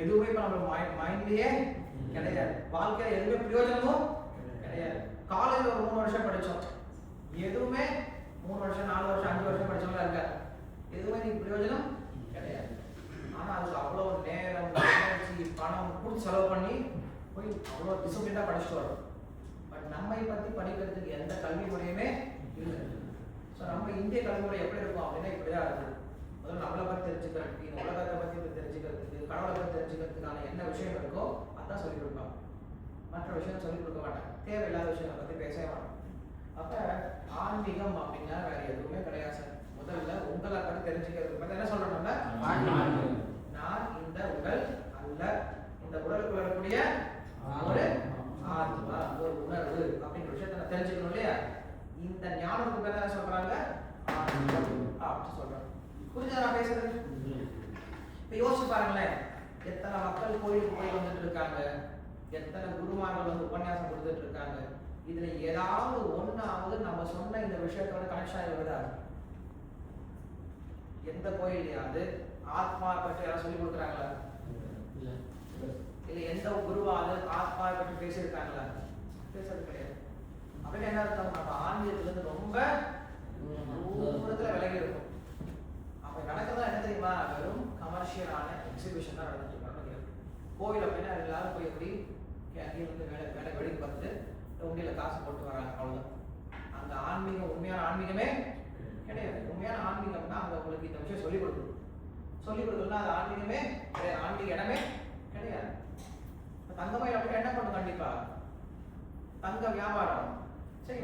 எதுவுமே இப்போ நம்ம மைண்ட்லேயே கிடையாது. வாழ்க்கையில் எதுவுமே பிரயோஜனமும் கிடையாது. காலேஜில் ஒரு 3 வருஷம் படித்தோம், எதுவுமே 3 வருஷம் 4 வருஷம் 5 வருஷம் படிச்சவங்களா இருக்காங்க. எதுவுமே நீ பிரயோஜனம் கிடையாது. ஆனா அதுக்கு அவ்வளோ நேரம் எனர்ஜி பணம் கொடுத்து செலவு பண்ணி போய் அவ்வளோ டிசிப்ளினாக படிச்சுட்டு வரும். பட் நம்மை பற்றி படிக்கிறதுக்கு எந்த கல்வி முறையுமே இல்லை. ஸோ நம்ம இந்திய கல்வி முறை எப்படி இருக்கும் அப்படின்னா இப்படி தான் இருக்குது. முதல்ல நம்மளை பற்றி தெரிஞ்சுக்கிறதுக்கு, இந்த உலகத்தை பற்றி தெரிஞ்சுக்கிறதுக்கு, கடவுளை பற்றி தெரிஞ்சுக்கிறதுக்கான என்ன விஷயம் இருக்கோ அதான் சொல்லிக் கொடுப்பாங்க. மற்ற விஷயம் சொல்லிக் கொடுக்க மாட்டாங்க. தேவையில்லாத விஷயங்களை பற்றி பேசவே மாட்டாங்க. அப்போ ஆன்மீகம் அப்படின்னா வேற எதுவுமே கிடையாது சார். முதல்ல உங்களை பற்றி தெரிஞ்சுக்கிறதுக்கு பற்றி என்ன சொல்றோம்னா, நான் இந்த உடல் அல்ல, இந்த உடலுக்குள்ள இருக்கக்கூடிய ஒரு ஆத்மா, ஒரு உணர்வு அப்படின்ற விஷயத்தை நான் தெரிஞ்சுக்கணும் இல்லையா? இந்த ஞானத்துக்கு பேர் என்ன சொல்றாங்க? ஆன்மீகம் அப்படின்னு சொல்றாங்க. புரிஞ்சா நான் பேசுறது? இப்ப யோசிச்சு பாருங்களேன், எத்தனை மக்கள் கோயிலுக்கு போய் வந்துட்டு இருக்காங்க, எத்தனை குருமார்கள் வந்து உபன்யாசம் கொடுத்துட்டு இருக்காங்க. இதுல ஏதாவது ஒன்னாவது நம்ம சொன்ன இந்த விஷயத்தோட கனெக்ஷன் ஆகி வருதா? எந்த கோயிலையாவது ஆத்மா பற்றி யாராவது சொல்லி கொடுக்குறாங்களா? இல்ல எந்த குருவாவது ஆத்மா பற்றி பேசியிருக்காங்களா? பேசுறது கிடையாது. அப்படின்னு என்ன அர்த்தம்? நம்ம ஆன்மீகத்துல இருந்து ரொம்ப தூரத்துல விலகி இருக்கும். அப்ப நடக்கிறதா என்ன தெரியுமா? வெறும் கமர்ஷியலான எக்ஸிபிஷன் தான் நடந்துட்டு இருக்காங்க. கோவில் அப்படின்னா எல்லாரும் போய் எப்படி வந்து வேலை வெடிக்கு பார்த்து உண்டியில காசு போட்டு வராங்க, அவ்வளவுதான். அந்த ஆன்மீகம் உண்மையான ஆன்மீகமே கிடையாது. உண்மையான ஆன்மீகம்னா அங்க உங்களுக்கு இந்த விஷயம் சொல்லிக் கொடுக்கணும். சொல்லிக் கொடுக்கணும்னா அது ஆன்மீகமே கிடையாது, ஆன்மீக இடமே கிடையாது. தங்கமயில் அப்படி என்ன பண்ணும்? கண்டிப்பா தங்க வியாபாரம் சரி,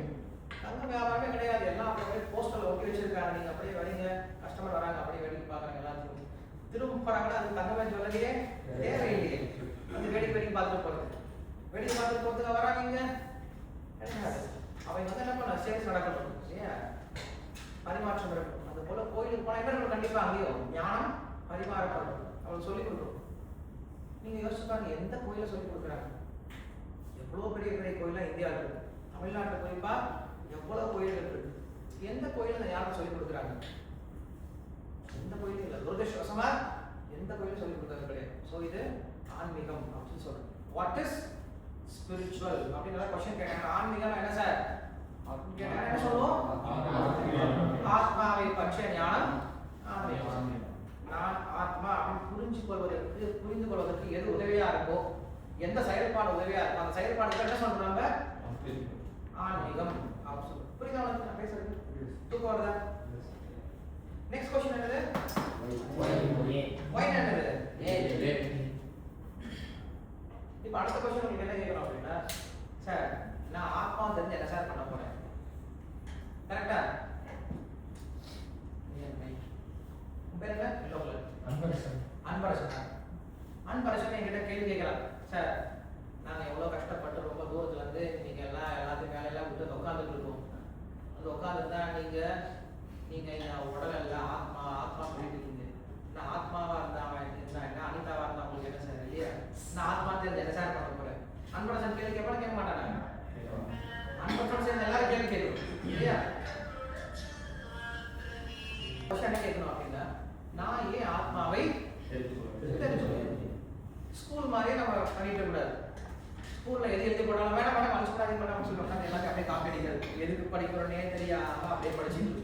தங்க வியாபாரமே கிடையாது. எல்லாம் அப்படியே போஸ்டர்ல ஒட்டி வச்சிருக்காங்க. நீங்க அப்படியே வரீங்க, கஸ்டமர் வராங்க, அப்படியே வேடிக்கை பார்க்குறாங்க, எல்லாத்தையும் திரும்ப போறாங்கன்னா அது தங்கமயில் சொல்லலையே, தேவையில்லையே. வந்து வேடிக்கை பார்த்துட்டு போறது, வேடிக்கை பார்த்துட்டு போறதுக்கு வராங்க கிடையாது. அவங்க வந்து என்ன பண்ண, சேல்ஸ் நடக்கணும் இல்லையா, பரிமாற்றம் இருக்கணும். அது போல கோயிலுக்கு போனா என்ன இருக்கணும்? கண்டிப்பா அங்கேயும் ஞானம் பரிமாறப்படும், அவங்களுக்கு சொல்லிக் கொடுக்கணும். நீங்க யோசிச்சு பாருங்க, எந்த கோயில சொல்லிக் கொடுக்குறாங்க? எவ்வளவு பெரிய பெரிய கோயிலாம் இந்தியாவில் இருக்கு. தமிழ்நாட்டில் குறிப்பா எவ்வளவு கோயில்கள் இருக்கு. எந்த கோயில யாரும் சொல்லிக் கொடுக்குறாங்க? எந்த கோயிலும் இல்லை. துரதிருஷ்டவசமா எந்த கோயிலும் சொல்லிக் கொடுக்கறது கிடையாது. ஸோ இது ஆன்மீகம் அப்படின்னு சொல்றோம். வாட் இஸ் ஸ்பிரிச்சுவல் அப்படின்ற கொஸ்டின் கேட்டாங்க. ஆன்மீகம் என்ன சார் அப்படின்னு கேட்டாங்க. என்ன சொல்லுவோம்? ஆத்மாவை பற்றிய ஞானம் ஆன்மீகம். நான் ஆத்மா அப்படின்னு புரிந்து கொள்வதற்கு எது உதவியா இருக்கோ, எந்த செயல்பாடு உதவியா இருக்கும், அந்த செயல்பாடுக்கு என்ன சொல்றாங்க? ஆன்மீகம் அப்படின்னு சொல்றோம். புரியுதா உங்களுக்கு நான் பேசுறது? தூக்கம் வருதா? நெக்ஸ்ட் क्वेश्चन என்னது? why என்னது? இப்போ அடுத்த क्वेश्चन உங்களுக்கு என்ன கேட்கணும் அப்படின்னா, சார் நான் ஆத்மா தெரிஞ்சு என்ன சார் பண்ண போறேன்? கரெக்டா? பேர் என்ன? லோக்கல் அன்பரசன் என்கிட்ட கேள்வி கேட்கலாம். சார் நாங்கள் எவ்வளோ கஷ்டப்பட்டு ரொம்ப தூரத்துல இருந்து நீங்க எல்லாத்தையும் வேலையெல்லாம் விட்டு உட்காந்துட்டு இருக்கோம். அது உட்காந்து தான் நீங்க இந்த உடல் எல்லாம் ஆத்மா சொல்லிட்டு இருக்கீங்க. நான் ஆத்மாவா இருந்தா என்ன, அனிதாவா இருந்தா உங்களுக்கு என்ன சார் இல்லையா? நான் ஆத்மா தெரிஞ்சு என்ன சார் பண்ண போறேன்? அன்பரசன் கேள்வி கேட்பாலும் கேட்க மாட்டாங்க. அன்பரசன் சேர்ந்து எல்லாரும் கேள்வி கேட்கணும் இல்லையா? என்ன கேட்கணும் அப்படின்னா, நான் ஏன் ஆத்மாவை தெரிஞ்சுக்கணும்? ஸ்கூல் மாதிரியே நம்ம பண்ணிட்டு கூடாது. ஸ்கூல்ல எது எழுதி போட்டாலும் வேணாம் வேணாம் மனுஷன் பண்ணாமல் சொல்லுவாங்க, எல்லாத்தையும் அப்படியே காப்பி அடிக்கிறது, எதுக்கு படிக்கிறோன்னே தெரியாம அப்படியே படிச்சுட்டு.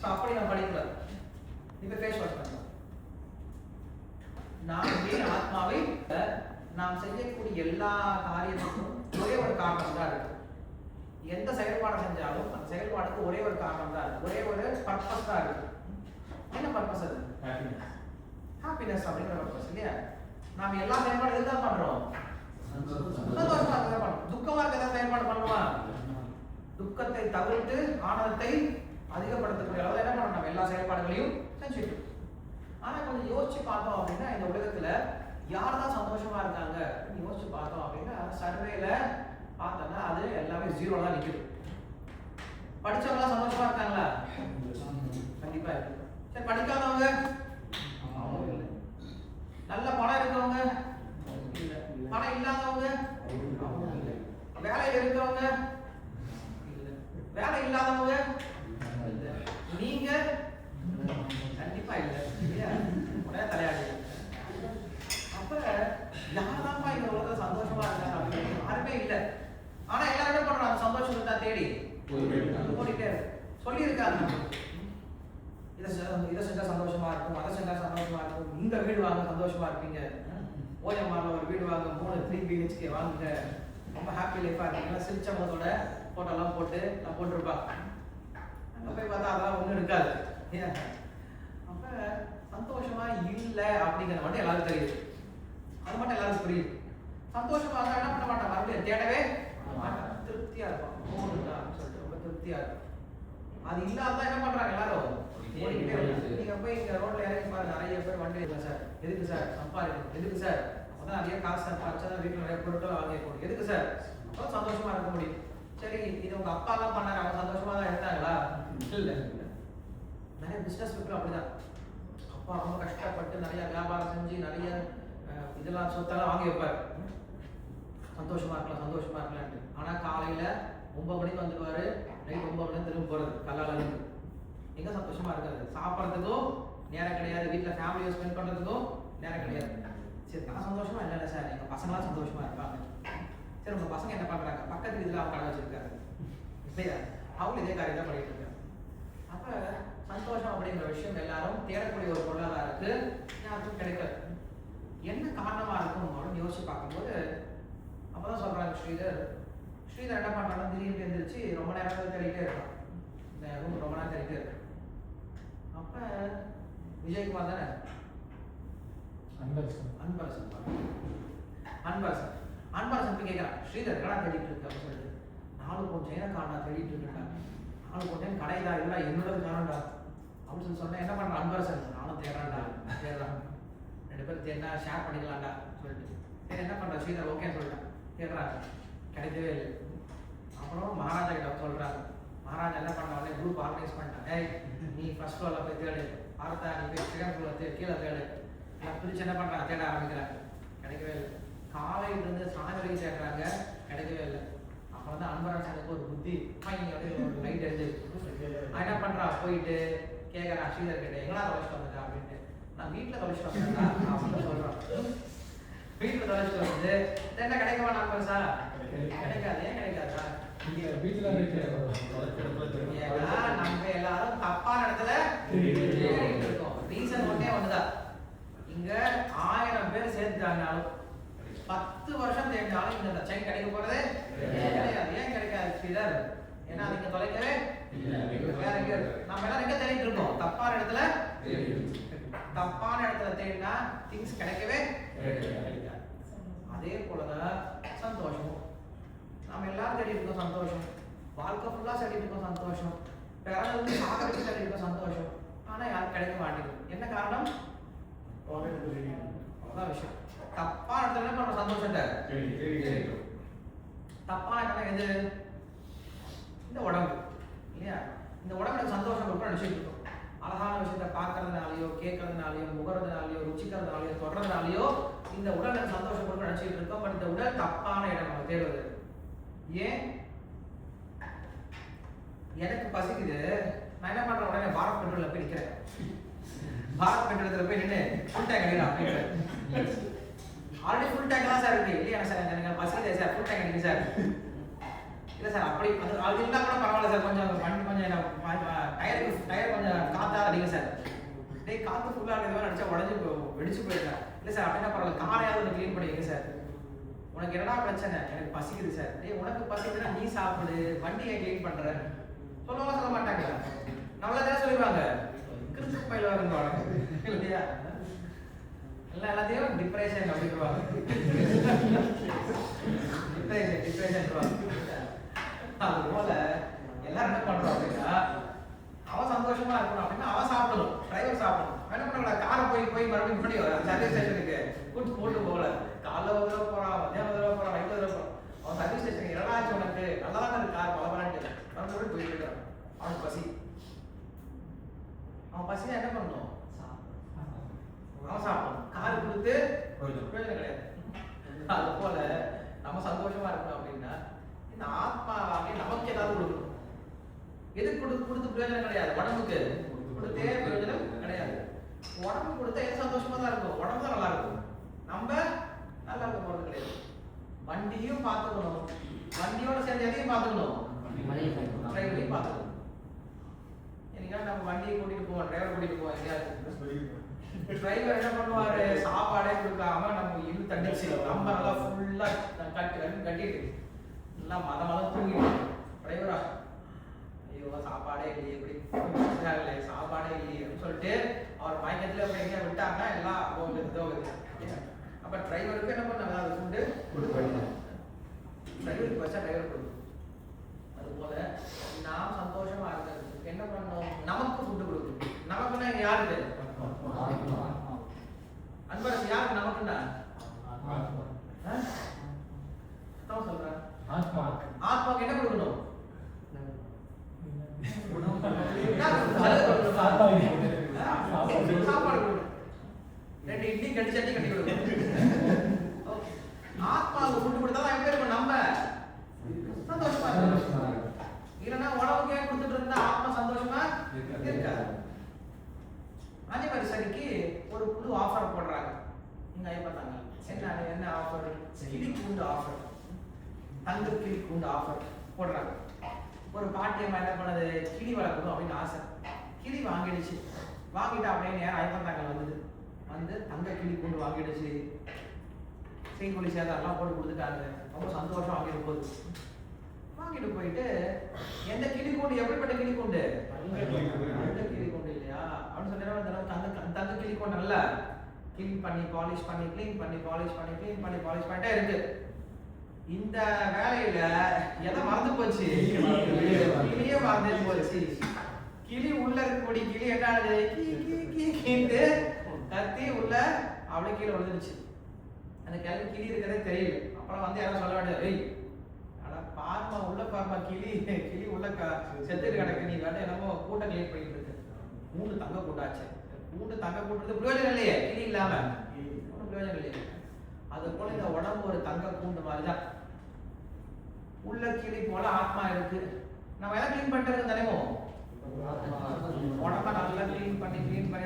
ஸோ அப்படி நம்ம படிக்கூடாது. இப்போ ஃபேஸ் வாஷ் பண்ணலாம். நாம் ஏன் ஆத்மாவை நாம் செய்யக்கூடிய எல்லா காரியத்துக்கும் ஒரே ஒரு காரணம் தான் இருக்கு. எந்த செயல்பாடு செஞ்சாலும் அந்த செயல்பாடுக்கு ஒரே ஒரு காரணம் தான் இருக்கு, ஒரே ஒரு பர்பஸ் தான் இருக்கு. என்ன பர்பஸ் அது? ஹாப்பினஸ் அப்படிங்கிற பர்பஸ் இல்லையா? நாம் எல்லா செயல்பாடு எதுதான் பண்றோம்? சந்தோஷமா இருக்க பண்றோம். துக்கமா இருக்க செயல்பாடு பண்ணுமா? துக்கத்தை தவிர்த்து ஆனந்தத்தை அதிகப்படுத்தக்கூடிய அளவு என்ன பண்ணணும்? நம்ம எல்லா செயல்பாடுகளையும் செஞ்சுட்டு. ஆனா கொஞ்சம் யோசிச்சு பார்த்தோம் அப்படின்னா, இந்த உலகத்துல யார் தான் சந்தோஷமா இருக்காங்க யோசிச்சு பார்த்தோம் அப்படின்னா, சர்வேல பார்த்தோம்னா அது எல்லாமே ஜீரோ தான் நிக்குது. படிச்சவங்க சந்தோஷமா இருக்காங்களா? கண்டிப்பா இருக்கு. சரி, படிக்காதவங்க இல்ல. நல்ல பணம் இருக்கவங்க இல்ல, பணம் இல்லாதவங்க இல்ல, வேலையில இருக்கவங்க இல்ல, வேலை இல்லாதவங்க இல்ல, நீங்க கண்டிப்பா இல்ல இல்லையா? உடனே தலையாடி. அப்ப யாராப்பா இந்த உலகத்துல சந்தோஷமா இருக்காங்க அப்படின்னு யாருமே இல்ல. ஆனா எல்லாரும் என்ன பண்றாங்க? சந்தோஷத்தை தான் தேடி ஓடிட்டே இருக்கு. சொல்லியிருக்காங்க. இதை செஞ்சா சந்தோஷமா இருக்கும், அதை செஞ்சா சந்தோஷமா இருக்கும், இந்த வீடு வாங்க சந்தோஷமா இருப்பீங்க, ஓஎம்ஆர்ல ஒரு வீடு வாங்க 3 BHK வாங்குங்க, ரொம்ப ஹாப்பி லைஃபா இருக்கீங்களா, சிரிச்ச முகத்தோட போட்டோலாம் போட்டு நான் போட்டிருப்பாங்க. அங்கே போய் பார்த்தா அதெல்லாம் ஒன்றும் இருக்காது. அப்ப சந்தோஷமா இல்லை அப்படிங்கிறது மட்டும் எல்லாருக்கும் தெரியுது, அது மட்டும் எல்லாருக்கும் புரியுது. சந்தோஷமா இருந்தா என்ன பண்ண மாட்டான், மறுபடியும் தேடவே மாட்டான், திருப்தியா இருப்பான், போகுதுடா அப்படின்னு சொல்லிட்டு ரொம்ப திருப்தியா இருக்கும். அது இல்லாதான் என்ன பண்றாங்க எல்லாரும் ஓடிக்கிட்டே இருக்காங்க. நீங்க போய் இங்க ரோட்ல இறங்கி பாருங்க, நிறைய பேர் வண்டி எடுக்கலாம் சார், எதுக்கு சார் சம்பாதிக்கணும், எதுக்கு சார் அப்பதான் நிறைய காசு சம்பாதிச்சா வீட்டுல நிறைய பொருட்கள் வாங்கி போடும், எதுக்கு சார் அப்பதான் சந்தோஷமா இருக்க முடியும். சரி, இது உங்க அப்பா தான் பண்ணாரு, அவங்க சந்தோஷமா தான் இருந்தாங்களா? இல்ல. நிறைய பிசினஸ் பீப்புள் அப்படிதான், அப்பா ரொம்ப கஷ்டப்பட்டு நிறைய வியாபாரம் செஞ்சு நிறைய இதெல்லாம் சொத்தெல்லாம் வாங்கி வைப்பாரு, சந்தோஷமா இருக்கலாம் சந்தோஷமா இருக்கலான்ட்டு. ஆனா காலையில 9 மணிக்கு வந்துடுவாரு, நைட் 9 மணி திரும்ப போறது கல்லாலு. எங்க சந்தோஷமா இருக்காது, சாப்பிட்றதுக்கும் நேரம் கிடையாது, வீட்டுல ஃபேமிலியை ஸ்பெண்ட் பண்றதுக்கும் நேரம் கிடையாது. சரி, நான் சந்தோஷமா இல்லை சார், எங்க பசங்களாம் சந்தோஷமா இருப்பாங்க. சரி, உங்க பசங்க என்ன பண்றாங்க, பக்கத்து வீட்டுல அவங்க கடை வச்சிருக்காரு இல்லையா, அவங்க இதே காரியம் தான் பண்ணிட்டு இருக்காங்க. அப்ப சந்தோஷம் அப்படிங்கிற விஷயம் எல்லாரும் தேடக்கூடிய ஒரு பொருளாதாரத்துக்கு யாருக்கும் கிடைக்காது. என்ன காரணமா இருக்கும் அப்படின்னு யோசிச்சு பார்க்கும்போது அப்பதான் சொல்றாங்க ஸ்ரீதர் என்ன பண்றாங்க, திடீர்னு எழுந்திரிச்சு ரொம்ப நேரம் தேடிட்டே இருக்கான், இந்த ரூம் ரொம்ப நேரம் தேடிட்டே இருக்கு. அப்ப விஜயகுமார் தானே அன்பரசன் போய் கேட்கறான், ஸ்ரீதர் கடை தேடிட்டு இருக்கு அப்படின்னு சொல்லிட்டு. 4 பவுன் செயினை காணா தேடிட்டு இருக்காங்க, 4 பவுன் கடைதா இல்லை என்னோட காணண்டா அப்படின்னு சொல்லி சொன்னா என்ன பண்றான் அன்பரசன், நானும் தேடுறான்டா தேடுறான், 2 பேரும் தேடினா ஷேர் பண்ணிக்கலாம்டா சொல்லிட்டு. சரி, என்ன பண்ற ஸ்ரீதர் ஓகேன்னு சொல்லிட்டான், தேடுறாங்க கிடைக்கவே இல்லை. அப்புறம் மகாராஜா கிட்ட சொல்றாங்க, மகாராஜா என்ன பண்ண குரூப் ஆர்கனைஸ் பண்ணிட்டாங்க, ஏய் நீ ஃபர்ஸ்ட் ஃப்ளோர்ல போய் தேடு, பார்த்தா நீ போய் செகண்ட் ஃப்ளோர்ல கீழே தேடு, எல்லாம் பிரிச்சு என்ன பண்றாங்க தேட ஆரம்பிக்கிறாங்க, கிடைக்கவே இல்லை. காலையில இருந்து சாயந்தரம் வரைக்கும் தேடுறாங்க, கிடைக்கவே இல்லை. அப்புறம் தான் அன்பரசனுக்கு ஒரு புத்தி, ஒரு லைட் எடுத்து என்ன பண்றா, போயிட்டு கேட்கறா ஸ்ரீதர் கிட்ட, எங்களா தொலைச்சிட்டு வந்துட்டா அப்படின்ட்டு. நான் வீட்டுல தொலைச்சிட்டு வந்தேன்டா அப்படின்னு சொல்றான். வீட்டுல தொலைச்சிட்டு வந்து என்ன கிடைக்குமா அன்பரசா, கிடைக்காது. ஏன் கிடைக்காதா, நம்ம எல்லாரும் தப்பான இடத்துல இருக்கோம். ரீசன் ஒன்னே ஒண்ணுதான், இங்க 1000 பேர் சேர்த்துட்டாங்கனாலும் 10 வருஷம் தேடினாலும் இந்த செயின் கிடைக்க போறதே கிடையாது. ஏன் கிடைக்காது ஸ்ரீதர், ஏன்னா நீங்க தொலைக்கவே வேற எங்க இருக்கு, நம்ம எல்லாரும் எங்க தேடிட்டு இருக்கோம், தப்பான இடத்துல. தப்பான இடத்துல தேடினா திங்ஸ் கிடைக்கவே கிடைக்காது. அதே போலதான் சந்தோஷமும், நம்ம எல்லாரும் தேடிட்டு இருக்கோம் சந்தோஷம், வாழ்க்கை ஃபுல்லா தேடிட்டு இருக்கோம் சந்தோஷம், பிறகு சாகரிச்சு தேடிட்டு இருக்கோம் சந்தோஷம், ஆனா யாரும் கிடைக்க மாட்டேங்குது. என்ன காரணம், அவ்வளவுதான் விஷயம். தப்பான இடத்துல என்ன பண்ற சந்தோஷத்தை, தப்பான இடம் எது, இந்த உடம்பு இல்லையா, இந்த உடம்புல சந்தோஷம் கொடுக்க நினைச்சிட்டு இருக்கோம். அழகான விஷயத்தை பார்க்கறதுனாலயோ கேட்கறதுனாலயோ முகறதுனாலயோ ருச்சிக்கிறதுனாலயோ தொடர்றதுனாலயோ இந்த உடலுக்கு சந்தோஷம் கொடுக்க நினைச்சிட்டு இருக்கோம். பட் இந்த உடல் தப்பான இடம் நம்ம தேடுவது. ஏன், எனக்கு பசிக்குது, நான் என்ன பண்றேன், உடனே பாரத் பெட்ரோல்ல போய் நிக்கிறேன், பாரத் பெட்ரோல்ல போய் நின்று ஃபுல் டேங்க் அடிக்கிறேன் அப்படின்னு. ஆல்ரெடி ஃபுல் டேங்க் தான் சார் இருக்கு, இல்லையா சார் எனக்கு பசிக்குது சார் ஃபுல் டேங்க் அடிங்க சார், இல்லை சார் அப்படி அது இருந்தால் கூட பரவாயில்ல சார், கொஞ்சம் வண்டி கொஞ்சம் டயர் கொஞ்சம் காற்றா அடிங்க சார், டேய் காற்று ஃபுல்லாக இருக்கிற மாதிரி அடிச்சா உடஞ்சி வெடிச்சு போயிருக்கேன், இல்லை சார் அப்படின்னா பரவாயில்ல காரையாவது ஒன்று க்ளீன் பண்ணிங்க சார், உனக்கு என்னடா பிரச்சனை, எனக்கு பசிக்குது சார், டேய் உனக்கு பசிக்குதுன்னா நீ சாப்பிடு, வண்டியை க்ளீன் பண்ணுற சொல்லுவாங்க, சொல்ல மாட்டாங்க, நல்லதான் சொல்லிடுவாங்க, கிறிஸ்து பயில வருவாங்க இல்லையா, எல்லாத்தையும் டிப்ரெஷன் அப்படின்வாங்க, டிப்ரெஷன். அது போல எல்லாரும் என்ன பண்றோம் அப்படின்னா, அவன் சந்தோஷமா இருக்கணும் அப்படின்னா அவன் சாப்பிடணும், டிரைவர் சாப்பிடணும், என்ன பண்ணக்கூடாது, காரை போய் மறுபடியும் முன்னாடி சர்வீஸ் ஸ்டேஷனுக்கு கூட்டு போகல, காலைல ஒரு தடவை போறான், மத்தியானம் ஒரு தடவை போறான், நைட் ஒரு தடவை போறான், அவன் சர்வீஸ் ஸ்டேஷனுக்கு என்னடாச்சு உனக்கு நல்லா தான் இருக்கு கார் பலபலான்ட்டு மறுபடியும் போயிட்டு இருக்கான், அவனுக்கு பசி, அவன் பசியா என்ன பண்ணணும், அவன் சாப்பிடணும், கார் கொடுத்து பிரயோஜனம் கிடையாது. அது போல நம்ம சந்தோஷமா இருக்கணும் அப்படின்னா இந்த ஆத்மாவாக நமக்கு ஏதாவது கொடுக்கணும், எதுக்கு கொடுத்து பிரயோஜனம் கிடையாது, உடம்புக்கு கொடுத்தே பிரயோஜனம் கிடையாது. உடம்பு கொடுத்தா எது சந்தோஷமா தான் இருக்கும், உடம்பு தான் நல்லா இருக்கும், நம்ம நல்லா இருக்க போறது கிடையாது. வண்டியும் பார்த்துக்கணும், வண்டியோட சேர்ந்து எதையும் பார்த்துக்கணும், டிரைவரையும் பார்த்துக்கணும். இல்லை நம்ம வண்டியை கூட்டிட்டு போவோம், டிரைவர் கூட்டிட்டு போவோம் எங்கேயாவது. டிரைவர் என்ன பண்ணுவாரு, சாப்பாடே கொடுக்காம நம்ம இழு தண்டிச்சு நம்ம நல்லா ஃபுல்லா கட்டிட்டு நல்லா மதம் தூங்கிட்டு டிரைவரா ஐயோ சாப்பாடே இல்லையே எப்படி சாப்பாடே இல்லையே அப்படின்னு சொல்லிட்டு அவர் மயக்கத்துல போய் எங்கேயா விட்டாங்க எல்லாம் அப்ப டிரைவருக்கு என்ன பண்ணாங்க அது ஃபுட்டு டிரைவருக்கு வச்சா டிரைவர் கொடுக்கும். அது போல நாம் சந்தோஷமா இருக்கிறதுக்கு என்ன பண்ணணும், நமக்கு ஃபுட்டு கொடுக்கணும். நமக்குன்னா யாருக்கு அன்பரசு, யாருக்கு நமக்குன்னா சொல்றேன் ஆத்மாவுக்கு என்ன கொடுக்கணும், சாப்பாடு கொடுக்கணும். 2 இட்லி கட்டி சட்னி கட்டி கொடுக்கணும். ஆத்மாவுக்கு ஃபுட்டு கொடுத்தா எப்படி இருக்கும், நம்ம சந்தோஷமா இருக்கும். இல்லைன்னா உடம்புக்கே கொடுத்துட்டு இருந்தா ஆத்மா சந்தோஷமா இருக்காது. அதே மாதிரி சரிக்கு ஒரு புது ஆஃபர் போடுறாங்க. நீங்க ஐயப்பட்டாங்க என்ன ஆஃபர், கிளி கூண்டு ஆஃபர், தங்க கிளி கூண்டு ஆஃபர் போடுறாங்க. ஒரு பாட்டியம்மா என்ன பண்ணது, கிளி வளர்க்கணும் அப்படின்னு ஆசை. கிளி வாங்கிடுச்சு. வாங்கிட்டு அப்படியே நேரம் ஐயப்பட்டாங்க வந்து தங்க கிளி கூண்டு வாங்கிடுச்சு. செய்கூலி சேதாரெல்லாம் போட்டு கொடுத்துட்டாங்க. ரொம்ப சந்தோஷம் வாங்கிட்டு போகுது. வாங்கிட்டு போயிட்டு எந்த கிளி கூண்டு, எப்படிப்பட்ட கிளி கூண்டு, தங்க கிளி கூண்டு இல்லையா அப்படின்னு சொல்லி தங்க கிளி கூண்டு நல்லா கிளீன் பண்ணி பாலிஷ் பண்ணி கிளீன் பண்ணி பாலிஷ் பண்ணி கிளீன் பண்ணி பாலிஷ் பண்ணிட்டே இருக்கு. இந்த வேலையில எதை மறந்து போச்சு, கிளியே மறந்து போச்சு. கிளி உள்ள இருக்கக்கூடிய கிளி என்ன கீண்டு கத்தி உள்ள அப்படியே கீழே விழுந்துருச்சு. அந்த கிளி இருக்கிறதே தெரியல. அப்புறம் வந்து யாரும் சொல்ல வேண்டியது, ஏய் ஆனா பார்மா உள்ள பார்மா கிளி உள்ள செத்துட்டு கிடக்கு, நீ வேண்டாம் என்னமோ கூட்டம் கிளீன் பண்ணிட்டு இருக்கு. கூண்டு தங்க கூட்டாச்சு. கூண்டு தங்க கூட்டுறது பிரயோஜனம் இல்லையே, கிளி இல்லாம ஒன்றும் பிரயோஜனம் இல்லையே. அது போல இந்த உடம்பு ஒரு தங்க கூண்டு மாதிரிதான். உள்ள கிளி போல ஆத்மா இருக்கு. நம்ம எல்லாம் கிளீன் பண்ணிட்டு தானேமோ, உடம்ப நல்லா கிளீன் பண்ணி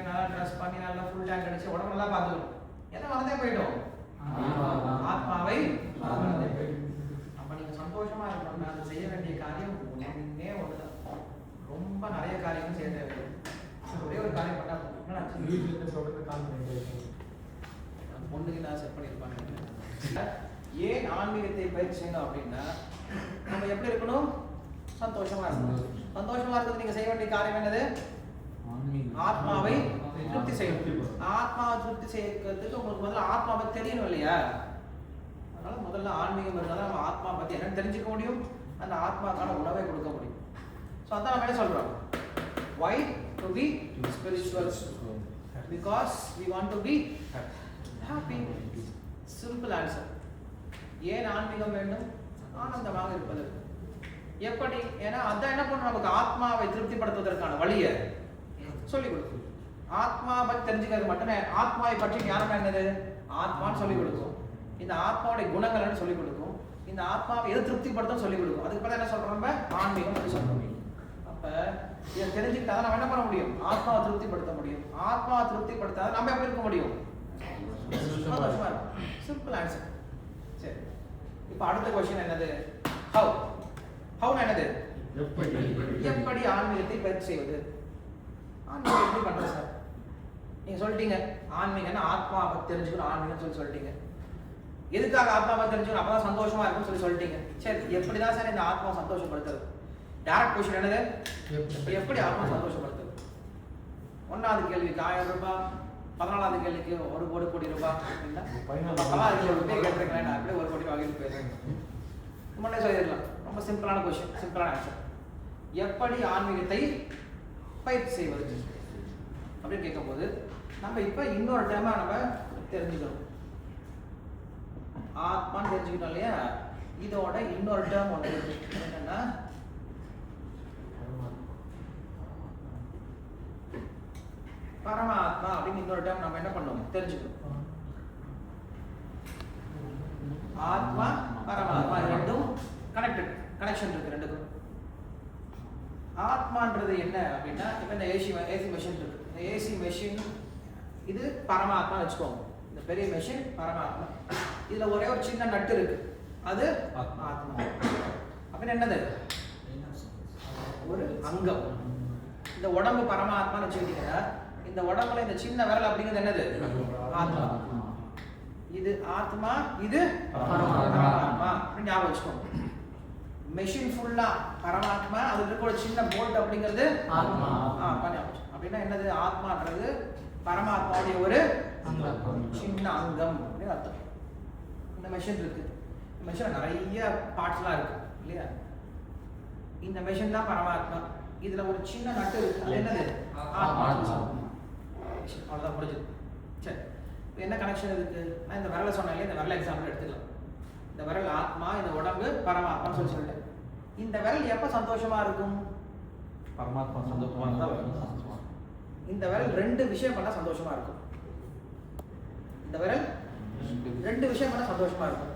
நல்லா ட்ரெஸ் பண்ணி நல்லா ஃபுல் டேங்க் அடிச்சு உடம்பு நல்லா பார்த்துக்கணும். எதை மறந்தே போயிட்டோம், ஆத்மாவை. அப்ப நீங்க சந்தோஷமா இருக்கணும். அது செய்ய வேண்டிய காரியம் ஒன்னே ஒண்ணுதான். ரொம்ப நிறைய காரியங்கள் செய்ய தேவை. ஒரே ஒரு காரியம் பண்ணா பொண்ணுக்கு நான் செட் பண்ணிருப்பாங்க. ஏன் ஆன்மீகத்தை பயிற்சி செய்யணும் அப்படின்னா, நம்ம எப்படி இருக்கணும், சந்தோஷமா இருக்கணும். சந்தோஷமா இருக்கிறது நீங்க செய்ய வேண்டிய காரியம் என்னது, ஆத்மாவை திருப்தி செய்யணும். ஆத்மாவை திருப்தி செய்யறதுக்கு உங்களுக்கு முதல்ல ஆத்மாவை தெரியணும் இல்லையா. அதனால முதல்ல ஆன்மீகம் இருந்தாலும் நம்ம ஆத்மா பத்தி என்னன்னு தெரிஞ்சுக்க முடியும், அந்த ஆத்மாக்கான உணவை கொடுக்க முடியும். ஸோ அதான் நம்ம என்ன சொல்றோம், why to be spiritual, because we want to be happy. simple answer. ஏன் ஆன்மீகம் வேண்டும், ஆனந்தமாக இருப்பது. எப்படி, ஏன்னா அதான் என்ன பண்ணும், நமக்கு ஆத்மாவை திருப்திப்படுத்துவதற்கான வழியை சொல்லிக் கொடுக்கும். ஆத்மாவை பற்றி தெரிஞ்சுக்கிறது மட்டுமே. ஆத்மாவை பற்றி ஞானம் என்னது, ஆத்மான்னு சொல்லிக் கொடுக்கும். இந்த ஆத்மாவுடைய குணங்கள் சொல்லிக் கொடுக்கும். இந்த ஆத்மாவை எது திருப்திப்படுத்தும் சொல்லிக் கொடுக்கும். அதுக்கு பிறகு என்ன சொல்றோம், நம்ம ஆன்மீகம் அப்படி சொல்ல முடியும். அப்ப இதை தெரிஞ்சுக்கிட்டா நம்ம என்ன பண்ண முடியும், ஆத்மாவை திருப்திப்படுத்த முடியும். ஆத்மாவை திருப்திப்படுத்தாத நம்ம எப்படி இருக்க முடியும், சந்தோஷமா இருக்கும். Simple answer. சரி, இப்போ அடுத்த கொஸ்டின் என்னது, ஹவ் என்னது, எப்படி ஆன்மீகத்தை பயிற்சி செய்வது. ஆன்மீகம் எப்படி பண்றது சார், நீங்க சொல்லிட்டீங்க ஆன்மீகம்னா ஆத்மா பத்தி தெரிஞ்சுக்கணும், ஆன்மீகம் சொல்லிட்டீங்க. எதுக்காக ஆத்மா பத்தி தெரிஞ்சுக்கணும், அப்பதான் சந்தோஷமா இருக்கும்னு சொல்லிட்டீங்க. சரி, எப்படிதான் சார் இந்த ஆத்மா சந்தோஷப்படுத்துறது, டைரக்ட் கொஸ்டின் என்னது, எப்படி ஆத்மா சந்தோஷப்படுத்துறது. 1வது கேள்விக்கு 1000 ரூபாய், 14வது கேள்விக்கு 1 கோடி ரூபாய் அப்படின்னா 14 ரூபாய் கேட்டிருக்கேன், நான் அப்படியே 1 கோடி வாங்கிட்டு போயிருக்கேன். முன்னே சொல்லிடலாம். ரொம்ப சிம்பிளான கொஸ்டின், சிம்பிளான ஆன்சர். எப்படி ஆன்மீகத்தை பயிற்சி செய்வது அப்படின்னு கேட்கும்போது நம்ம இப்ப இன்னொரு டைமா நம்ம தெரிஞ்சுக்கணும். ஆத்மான்னு தெரிஞ்சுக்கிட்டோம் இல்லையா, இதோட இன்னொரு டேர்ம் ஒன்று இருக்கு. என்னன்னா பரமாத்மா அப்படின்னு இன்னொரு டேர்ம் நம்ம என்ன பண்ணணும், தெரிஞ்சுக்கணும். ஆத்மா பரமாத்மா ரெண்டும் கனெக்ஷன் இருக்கு ரெண்டுக்கும். ஆத்மான்றது என்ன அப்படின்னா, இப்போ இந்த ஏசி மெஷின் இருக்கு. இந்த ஏசி மெஷின் இது பரமாத்மா வச்சுக்கோங்க. இந்த பெரிய மெஷின் பரமாத்மா. இதுல ஒரே ஒரு சின்ன நட்டு இருக்கு, அது ஆத்மா. அப்படின்னு என்னது, ஒரு அங்கம். இந்த உடம்பு பரமாத்மான்னு வச்சுக்கிட்டீங்கன்னா இந்த உடம்புல இந்த சின்ன விரல் அப்படிங்கிறது என்னது? ஆத்மா. இது ஆத்மா, இது பரமாத்மா அப்படின்னு ஞாபகம் வச்சுக்கோங்க. மெஷின் ஃபுல்லா பரமாத்மா, அதுல இருக்க ஒரு சின்ன போல்ட் அப்படிங்கிறது ஆத்மா. அப்படின்னா என்னது? ஆத்மான்றது பரமாத்மாவுடைய ஒரு சின்ன அங்கம் அப்படின்னு அர்த்தம். இந்த மெஷின் இருக்கு, இந்த மெஷின் நிறைய பார்ட்ஸ்லாம் இருக்கு இல்லையா? இந்த மெஷின் தான் பரமாத்மா. இதுல ஒரு சின்ன நட்டு இருக்கு, அது என்னது? ஆத்மா. அவ்வளவுதான், முடிஞ்சது. சரி, என்ன கனெக்ஷன் இருக்கு? நான் இந்த விரலை சொன்னேன் இல்லையா, இந்த விரல் எக்ஸாம்பிள் எடுத்துக்கலாம். இந்த விரல் ஆத்மா, இந்த உடம்பு பரமாத்மான்னு சொல்லிட்டேன். இந்த விரல் எப்ப சந்தோஷமா இருக்கும்? பரமாத்மா சந்தோஷமா இருந்தா இந்த விரல் ரெண்டு விஷயம் பண்ணா சந்தோஷமா இருக்கும். இந்த விரல் ரெண்டு விஷயம் பண்ணா சந்தோஷமா இருக்கும்.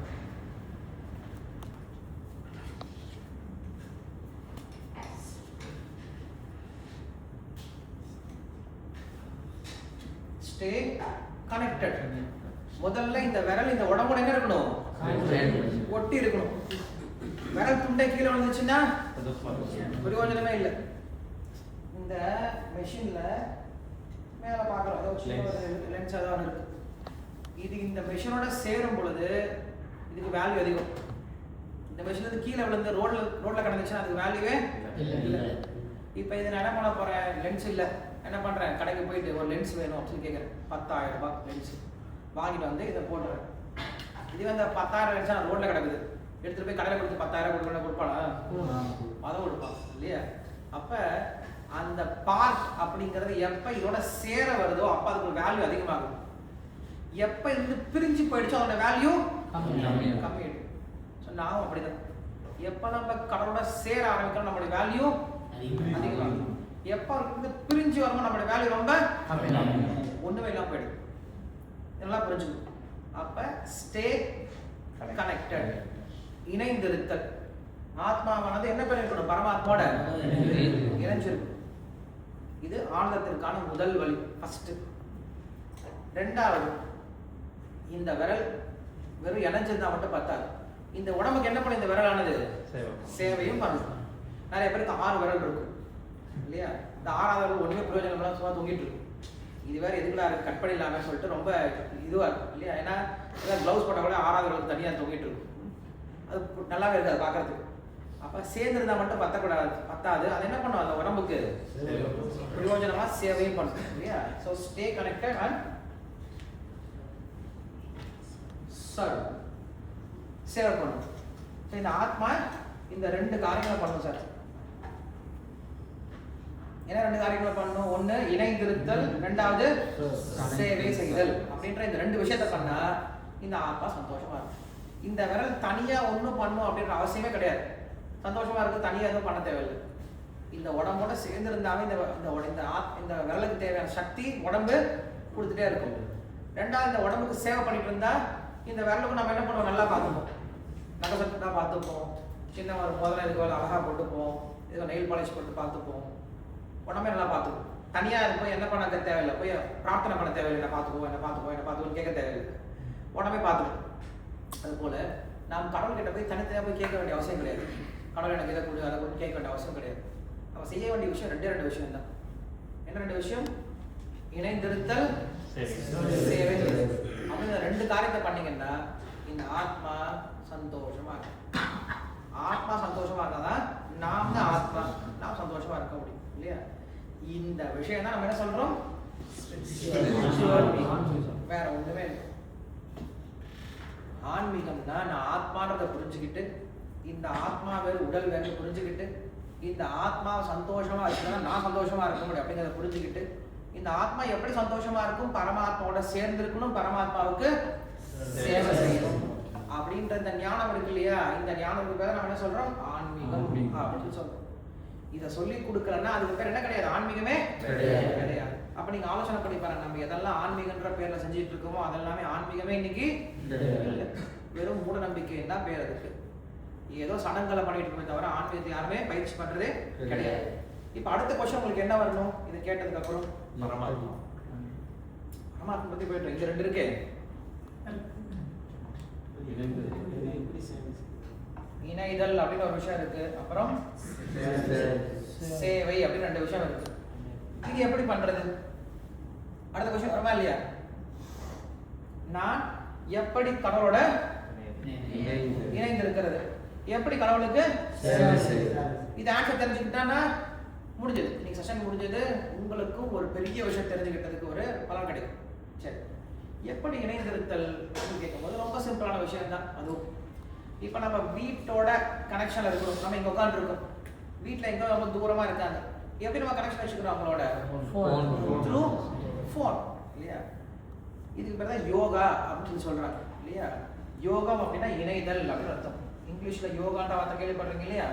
Stay connected. முதல்ல இந்த விரல் இந்த உடம்போட எங்க இருக்கணும்? ஒட்டி இருக்கணும். விரல் துண்டை கீழே விழுந்துச்சுன்னா பிரயோஜனமே இல்லை. இந்த மெஷின்ல மேல பார்க்குறோம், ஏதோ சின்ன லென்ஸ் ஏதாவது இருக்கு. இது இந்த மெஷினோட சேரும் பொழுது இதுக்கு வேல்யூ அதிகம். இந்த மெஷின் வந்து கீழே விழுந்து ரோட்ல கிடந்துச்சுன்னா அதுக்கு வேல்யூவே இல்லை. இப்போ இதை நான் என்ன பண்ண போறேன்? லென்ஸ் இல்லை, என்ன பண்றேன்? கடைக்கு போயிட்டு ஒரு லென்ஸ் வேணும் அப்படின்னு கேட்குறேன். 10,000 ரூபாய் லென்ஸ் வாங்கிட்டு வந்து இதை போடுறேன். இது வந்து 10,000 லென்ஸ் ரோட்ல கிடக்குது, எடுத்துட்டு போய் கடையில் கொடுத்து 10,000 கொடுப்பானா? அதை கொடுப்பான் இல்லையா? அப்ப அந்த பார்ட் அப்படிங்கிறது எப்ப இதோட சேர வருதோ அப்ப அதுக்கு வேல்யூ அதிகமாகும். எப்ப இது பிரிஞ்சு போயிடுச்சோ அதோட வேல்யூ கம்மியாயிடும். ஸோ நாமும் அப்படிதான். எப்ப நம்ம கடலோட சேர ஆரம்பிக்கிறோம் நம்மளுடைய வேல்யூ அதிகமாகும். எப்ப இருந்து பிரிஞ்சு வருமோ நம்மளுடைய வேல்யூ ரொம்ப ஒண்ணுமே இல்லாம போயிடும். இதெல்லாம் புரிஞ்சுக்கணும். அப்ப ஸ்டே கனெக்டட், இணைந்திருத்தல். ஆத்மாவானது என்ன பண்ணிருக்கணும்? பரமாத்மாவோட இணைஞ்சிருக்கும். இது ஆனந்தத்திற்கான முதல் வழி, ஃபர்ஸ்ட். ரெண்டாவது, இந்த விரல் வெறும் இணைஞ்சிருந்தா மட்டும் பத்தாது. இந்த உடம்புக்கு என்ன பண்ண இந்த விரலானது சேவையும் பண்ணணும். நிறைய பேருக்கு 6 விரல் இருக்கும் இல்லையா? இந்த 6வது விரல் ஒண்ணுமே பிரயோஜனம் இல்லாம சும்மா தொங்கிட்டு இருக்கும். இது வேற எதுக்குடா இருக்கு, கட் பண்ணிடலாம்னு சொல்லிட்டு ரொம்ப இதுவா இருக்கும் இல்லையா? ஏன்னா கிளவுஸ் போட்டா கூட 6வது விரல் தனியா தொங்கிட்டு இருக்கும். அது நல்லாவே இருக்காது பார்க்கறதுக்கு. அப்ப சேர்ந்திருந்தா மட்டும் பத்தாது. அது என்ன பண்ணும்? அந்த உடம்புக்கு பிரயோஜனமா சேவையும் பண்ணும் இல்லையா? So stay connected and serve, சேவை பண்ணும். ஸோ இந்த ஆத்மா இந்த 2 காரியங்களை பண்ணும் சார். என்ன 2 காரியங்களை பண்ணணும்? ஒண்ணு இணைந்திருத்தல், ரெண்டாவது சேவை செய்தல். அப்படின்ற இந்த 2 விஷயத்தை பண்ணா இந்த ஆத்மா சந்தோஷமா இருக்கும். இந்த விரல் தனியா ஒண்ணும் பண்ணும் அப்படின்ற அவசியமே கிடையாது. சந்தோஷமா இருக்கு, தனியா எதுவும் பண்ண தேவையில்லை. இந்த உடம்போட சேர்ந்திருந்தாவே இந்த விரலுக்கு தேவையான சக்தி உடம்பு கொடுத்துட்டே இருக்கும். ரெண்டாவது, இந்த உடம்புக்கு சேவை பண்ணிட்டு இருந்தா இந்த விரலுக்கு நம்ம என்ன பண்ணுவோம்? நல்லா பார்த்துப்போம், நகை சட்டா பார்த்துப்போம், சின்ன ஒரு முதல்ல இதுக்கு வேலை அழகா போட்டுப்போம், இதுக்கு நெயில் பாலிஷ் போட்டு பார்த்துப்போம், உடம்பே நல்லா பார்த்துப்போம். தனியா இருக்கும் என்ன பண்ண தேவையில்லை, போய் பிரார்த்தனை பண்ண தேவையில்லை, என்ன பார்த்துக்குவோம் கேட்க தேவையில்லை, உடம்பே பார்த்துக்கும். அதுபோல நாம் கடவுள்கிட்ட போய் தனித்தனியாக போய் கேட்க வேண்டிய அவசியம் கிடையாது. கடவுள் எனக்கு இதை கொடு அதை கொண்டு கேட்க வேண்டிய அவசியம் கிடையாது. நம்ம செய்ய வேண்டிய விஷயம் 2 விஷயம் தான். என்ன 2 விஷயம்? இணைந்திருத்தல், சேவை அப்படின்னு 2 காரியத்தை பண்ணீங்கன்னா இந்த ஆத்மா சந்தோஷமா இருக்கும். ஆத்மா சந்தோஷமா இருந்தாதான் நாம் தான் ஆத்மா, நாம் சந்தோஷமா இருக்க முடியும் இல்லையா? இந்த விஷயம் தான் நம்ம என்ன சொல்றோம்? வேற ஒண்ணுமே இல்லை. ஆன்மீகம்னா நான் ஆத்மான்றதை புரிஞ்சுக்கிட்டு, இந்த ஆத்மா வேறு உடல் வேறு புரிஞ்சுக்கிட்டு, இந்த ஆத்மா சந்தோஷமா இருக்குன்னா நான் சந்தோஷமா இருக்க முடியும் அப்படிங்கிறத புரிஞ்சுக்கிட்டு, இந்த ஆத்மா எப்படி சந்தோஷமா இருக்கும்? பரமாத்மாவோட சேர்ந்து இருக்கணும், பரமாத்மாவுக்கு சேவை செய்யணும் அப்படின்ற இந்த ஞானம் இருக்கு இல்லையா? இந்த ஞானத்துக்கு பேர் நம்ம என்ன சொல்றோம்? ஆன்மீகம் அப்படின்னு சொல்றோம். இதை சொல்லி கொடுக்கலன்னா அதுக்கு பேர் என்ன கிடையாது? ஆன்மீகமே கிடையாது. அப்ப நீங்க ஆலோசனை பண்ணி பாருங்க, நம்ம எதெல்லாம் ஆன்மீகன்ற பேர்ல செஞ்சுட்டு இருக்கோமோ அதெல்லாமே ஆன்மீகமே இன்னைக்கு வெறும் மூட நம்பிக்கை தான் பேர். அதுக்கு ஏதோ சடங்குகளை பண்ணிட்டு இருக்கோமே தவிர ஆன்மீகத்தை யாருமே பயிற்சி பண்றதே கிடையாது. இப்ப அடுத்த கொஸ்டின் உங்களுக்கு என்ன வரணும்? இது கேட்டதுக்கு அப்புறம் பரமாத்மா பத்தி போயிட்டோம். இது 2 இருக்கே, இணைதல் அப்படின்னு ஒரு விஷயம் இருக்கு, அப்புறம் சேவை அப்படின்னு 2 விஷயம் இருக்கு. இது எப்படி பண்றது? அடுத்த கொஸ்டின் வருமா இல்லையா? நான் எப்படி கடவுளோட இணைந்திருக்கிறது, எப்படி கடவுளுக்கு இது ஆன்சர் தெரிஞ்சுக்கிட்டான்னா முடிஞ்சது. இன்னைக்கு செஷன் முடிஞ்சது. உங்களுக்கு ஒரு பெரிய விஷயம் தெரிஞ்சுக்கிட்டதுக்கு ஒரு பலன் கிடைக்கும். சரி, எப்படி இணைந்திருத்தல் கேட்கும்போது ரொம்ப சிம்பிளான விஷயம் தான். அதுவும் இப்போ நம்ம வீட்டோட கனெக்ஷன்ல இருக்கிறோம். நம்ம இங்க உட்காந்துருக்கோம், வீட்டில் எங்க ரொம்ப தூரமா இருக்காங்க. எப்படி நம்ம கனெக்ஷன் வச்சுக்கிறோம் அவங்களோட? த்ரூ ஃபோன் இல்லையா? இதுக்கு பேர் தான் யோகா அப்படின்னு சொல்றாங்க இல்லையா? யோகம் அப்படின்னா இணைதல் அப்படின்னு அர்த்தம். இங்கிலீஷ்ல யோகான்ற வார்த்தை கேள்விப்படுறீங்க இல்லையா?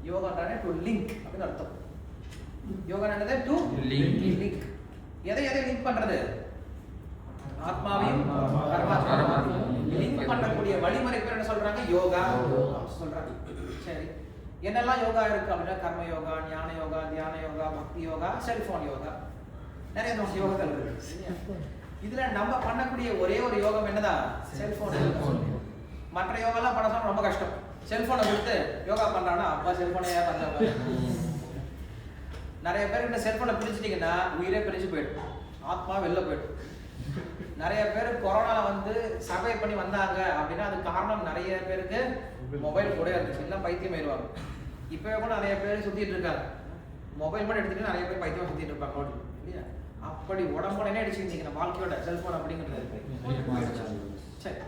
யோகான்றானே டு லிங்க் அப்படின்னு அர்த்தம். யோகா என்னது? To link. எதை லிங்க் பண்றது? ஆத்மாவையும் பரமாத்மாவையும் லிங்க் பண்ணக்கூடிய வழிமுறை பேர் என்ன சொல்றாங்க? யோகா சொல்றாங்க. சரி, என்னெல்லாம் யோகா இருக்கு அப்படின்னா கர்ம யோகா, ஞான யோகா, தியான யோகா, பக்தி யோகா, செல்போன் யோகா, நிறைய யோகாக்கள் இருக்கு. இதுல நம்ம பண்ணக்கூடிய ஒரே ஒரு யோகம் என்னதான்? செல்போன். மற்ற யோகாலாம் பண்ண சொன்னா ரொம்ப கஷ்டம். செல்போனை கொடுத்து யோகா பண்றானா அப்பா செல்போனை ஏன் பண்றாங்க? நிறைய பேர் இந்த செல்போனை பிரிச்சுட்டீங்கன்னா உயிரே பிரிச்சு போயிடும், ஆத்மா வெளில போயிடும். நிறைய பேர் கொரோனால வந்து சர்வை பண்ணி வந்தாங்க அப்படின்னா அது காரணம் நிறைய பேருக்கு மொபைல் கூட இருந்துச்சு, இல்லை பைத்தியம் ஆயிடுவாங்க. இப்பவே கூட நிறைய பேர் சுத்திட்டு இருக்காங்க, மொபைல் மட்டும் எடுத்துட்டு நிறைய பேர் பைத்தியம் சுத்திட்டு இருப்பாங்க ரோட்ல இல்லையா? அப்படி உடம்புடனே அடிச்சுக்கிட்டீங்க வாழ்க்கையோட செல்போன் அப்படிங்கிறது. சரி,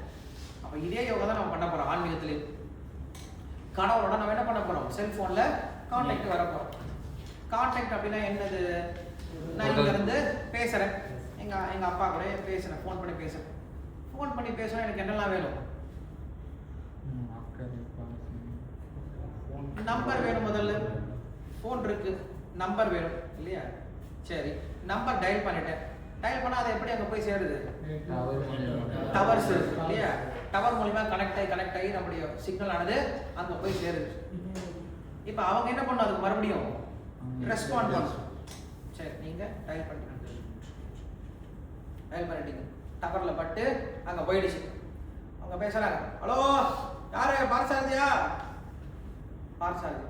அப்ப இதே யோகா தான் நம்ம பண்ண போறோம். ஆன்மீகத்திலேயே கடவுளோட நம்ம என்ன பண்ண போறோம்? செல்போன்ல கான்டாக்ட் வர போறோம். கான்டாக்ட் அப்படின்னா என்னது? நான் இங்க இருந்து பேசுறேன், எங்க அப்பா கூட பேசுறேன், ஃபோன் பண்ணி பேசுறேன். ஃபோன் பண்ணி பேசுறேன், எனக்கு என்னெல்லாம் வேணும்? நம்பர் வேணும். முதல்ல ஃபோன் இருக்கு, நம்பர் வேணும் இல்லையா? சரி, நம்பர் டயல் பண்ணிட்டேன். டயல் பண்ணா அது எப்படி அங்க போய் சேருது? டவர்ஸ் இருக்கு இல்லையா? டவர் மூலமா கனெக்ட் ஆகி நம்முடைய சிக்னல் ஆனது அங்க போய் சேருது. இப்போ அவங்க என்ன பண்ணணும்? அதுக்கு மறுபடியும் ரெஸ்பாண்ட் பண்ணணும். சரி, நீங்க டயல் பண்ணிட்டீங்க, டவர்ல பட்டு அங்க போயிடுச்சு. அவங்க பேசுறாங்க, ஹலோ யாரு? பார்சாரதியா? பார்சாரதி.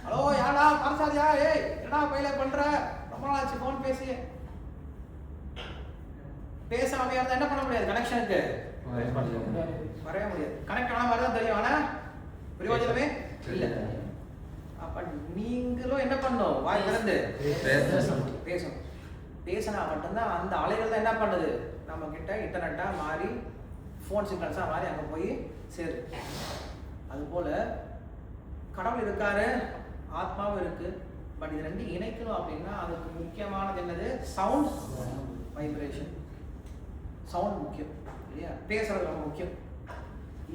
ஹலோ யாரா? பார்சாரதியா? ஏய் என்னடா பையில பண்ற? ரொம்ப நாள் ஆச்சு ஃபோன் பேசி. பேசாம இருந்தா என்ன பண்ண முடியாது? கனெக்ஷனுக்கு வரவே முடியாது. கனெக்ட் ஆனா வரதான் தெரியும், ஆனா பிரயோஜனமே இல்லை. அப்ப நீங்களும் என்ன பண்ணணும்? வாய் திறந்து பேசணும். பேசினா மட்டும்தான் அந்த அலைகள் தான் என்ன பண்ணுது? நம்ம கிட்ட இன்டர்நெட்டா மாறி ஃபோன் சிக்னல்ஸா மாறி அங்க போய் சேரு. அது போல கடவுள் இருக்காரு, ஆத்மாவும் இருக்கு. பட் இது ரெண்டு இணைக்கணும் அப்படின்னா அதுக்கு முக்கியமானது என்னது? Sound vibration. சவுண்ட் முக்கியம் இல்லையா? பேசுறது ரொம்ப முக்கியம்.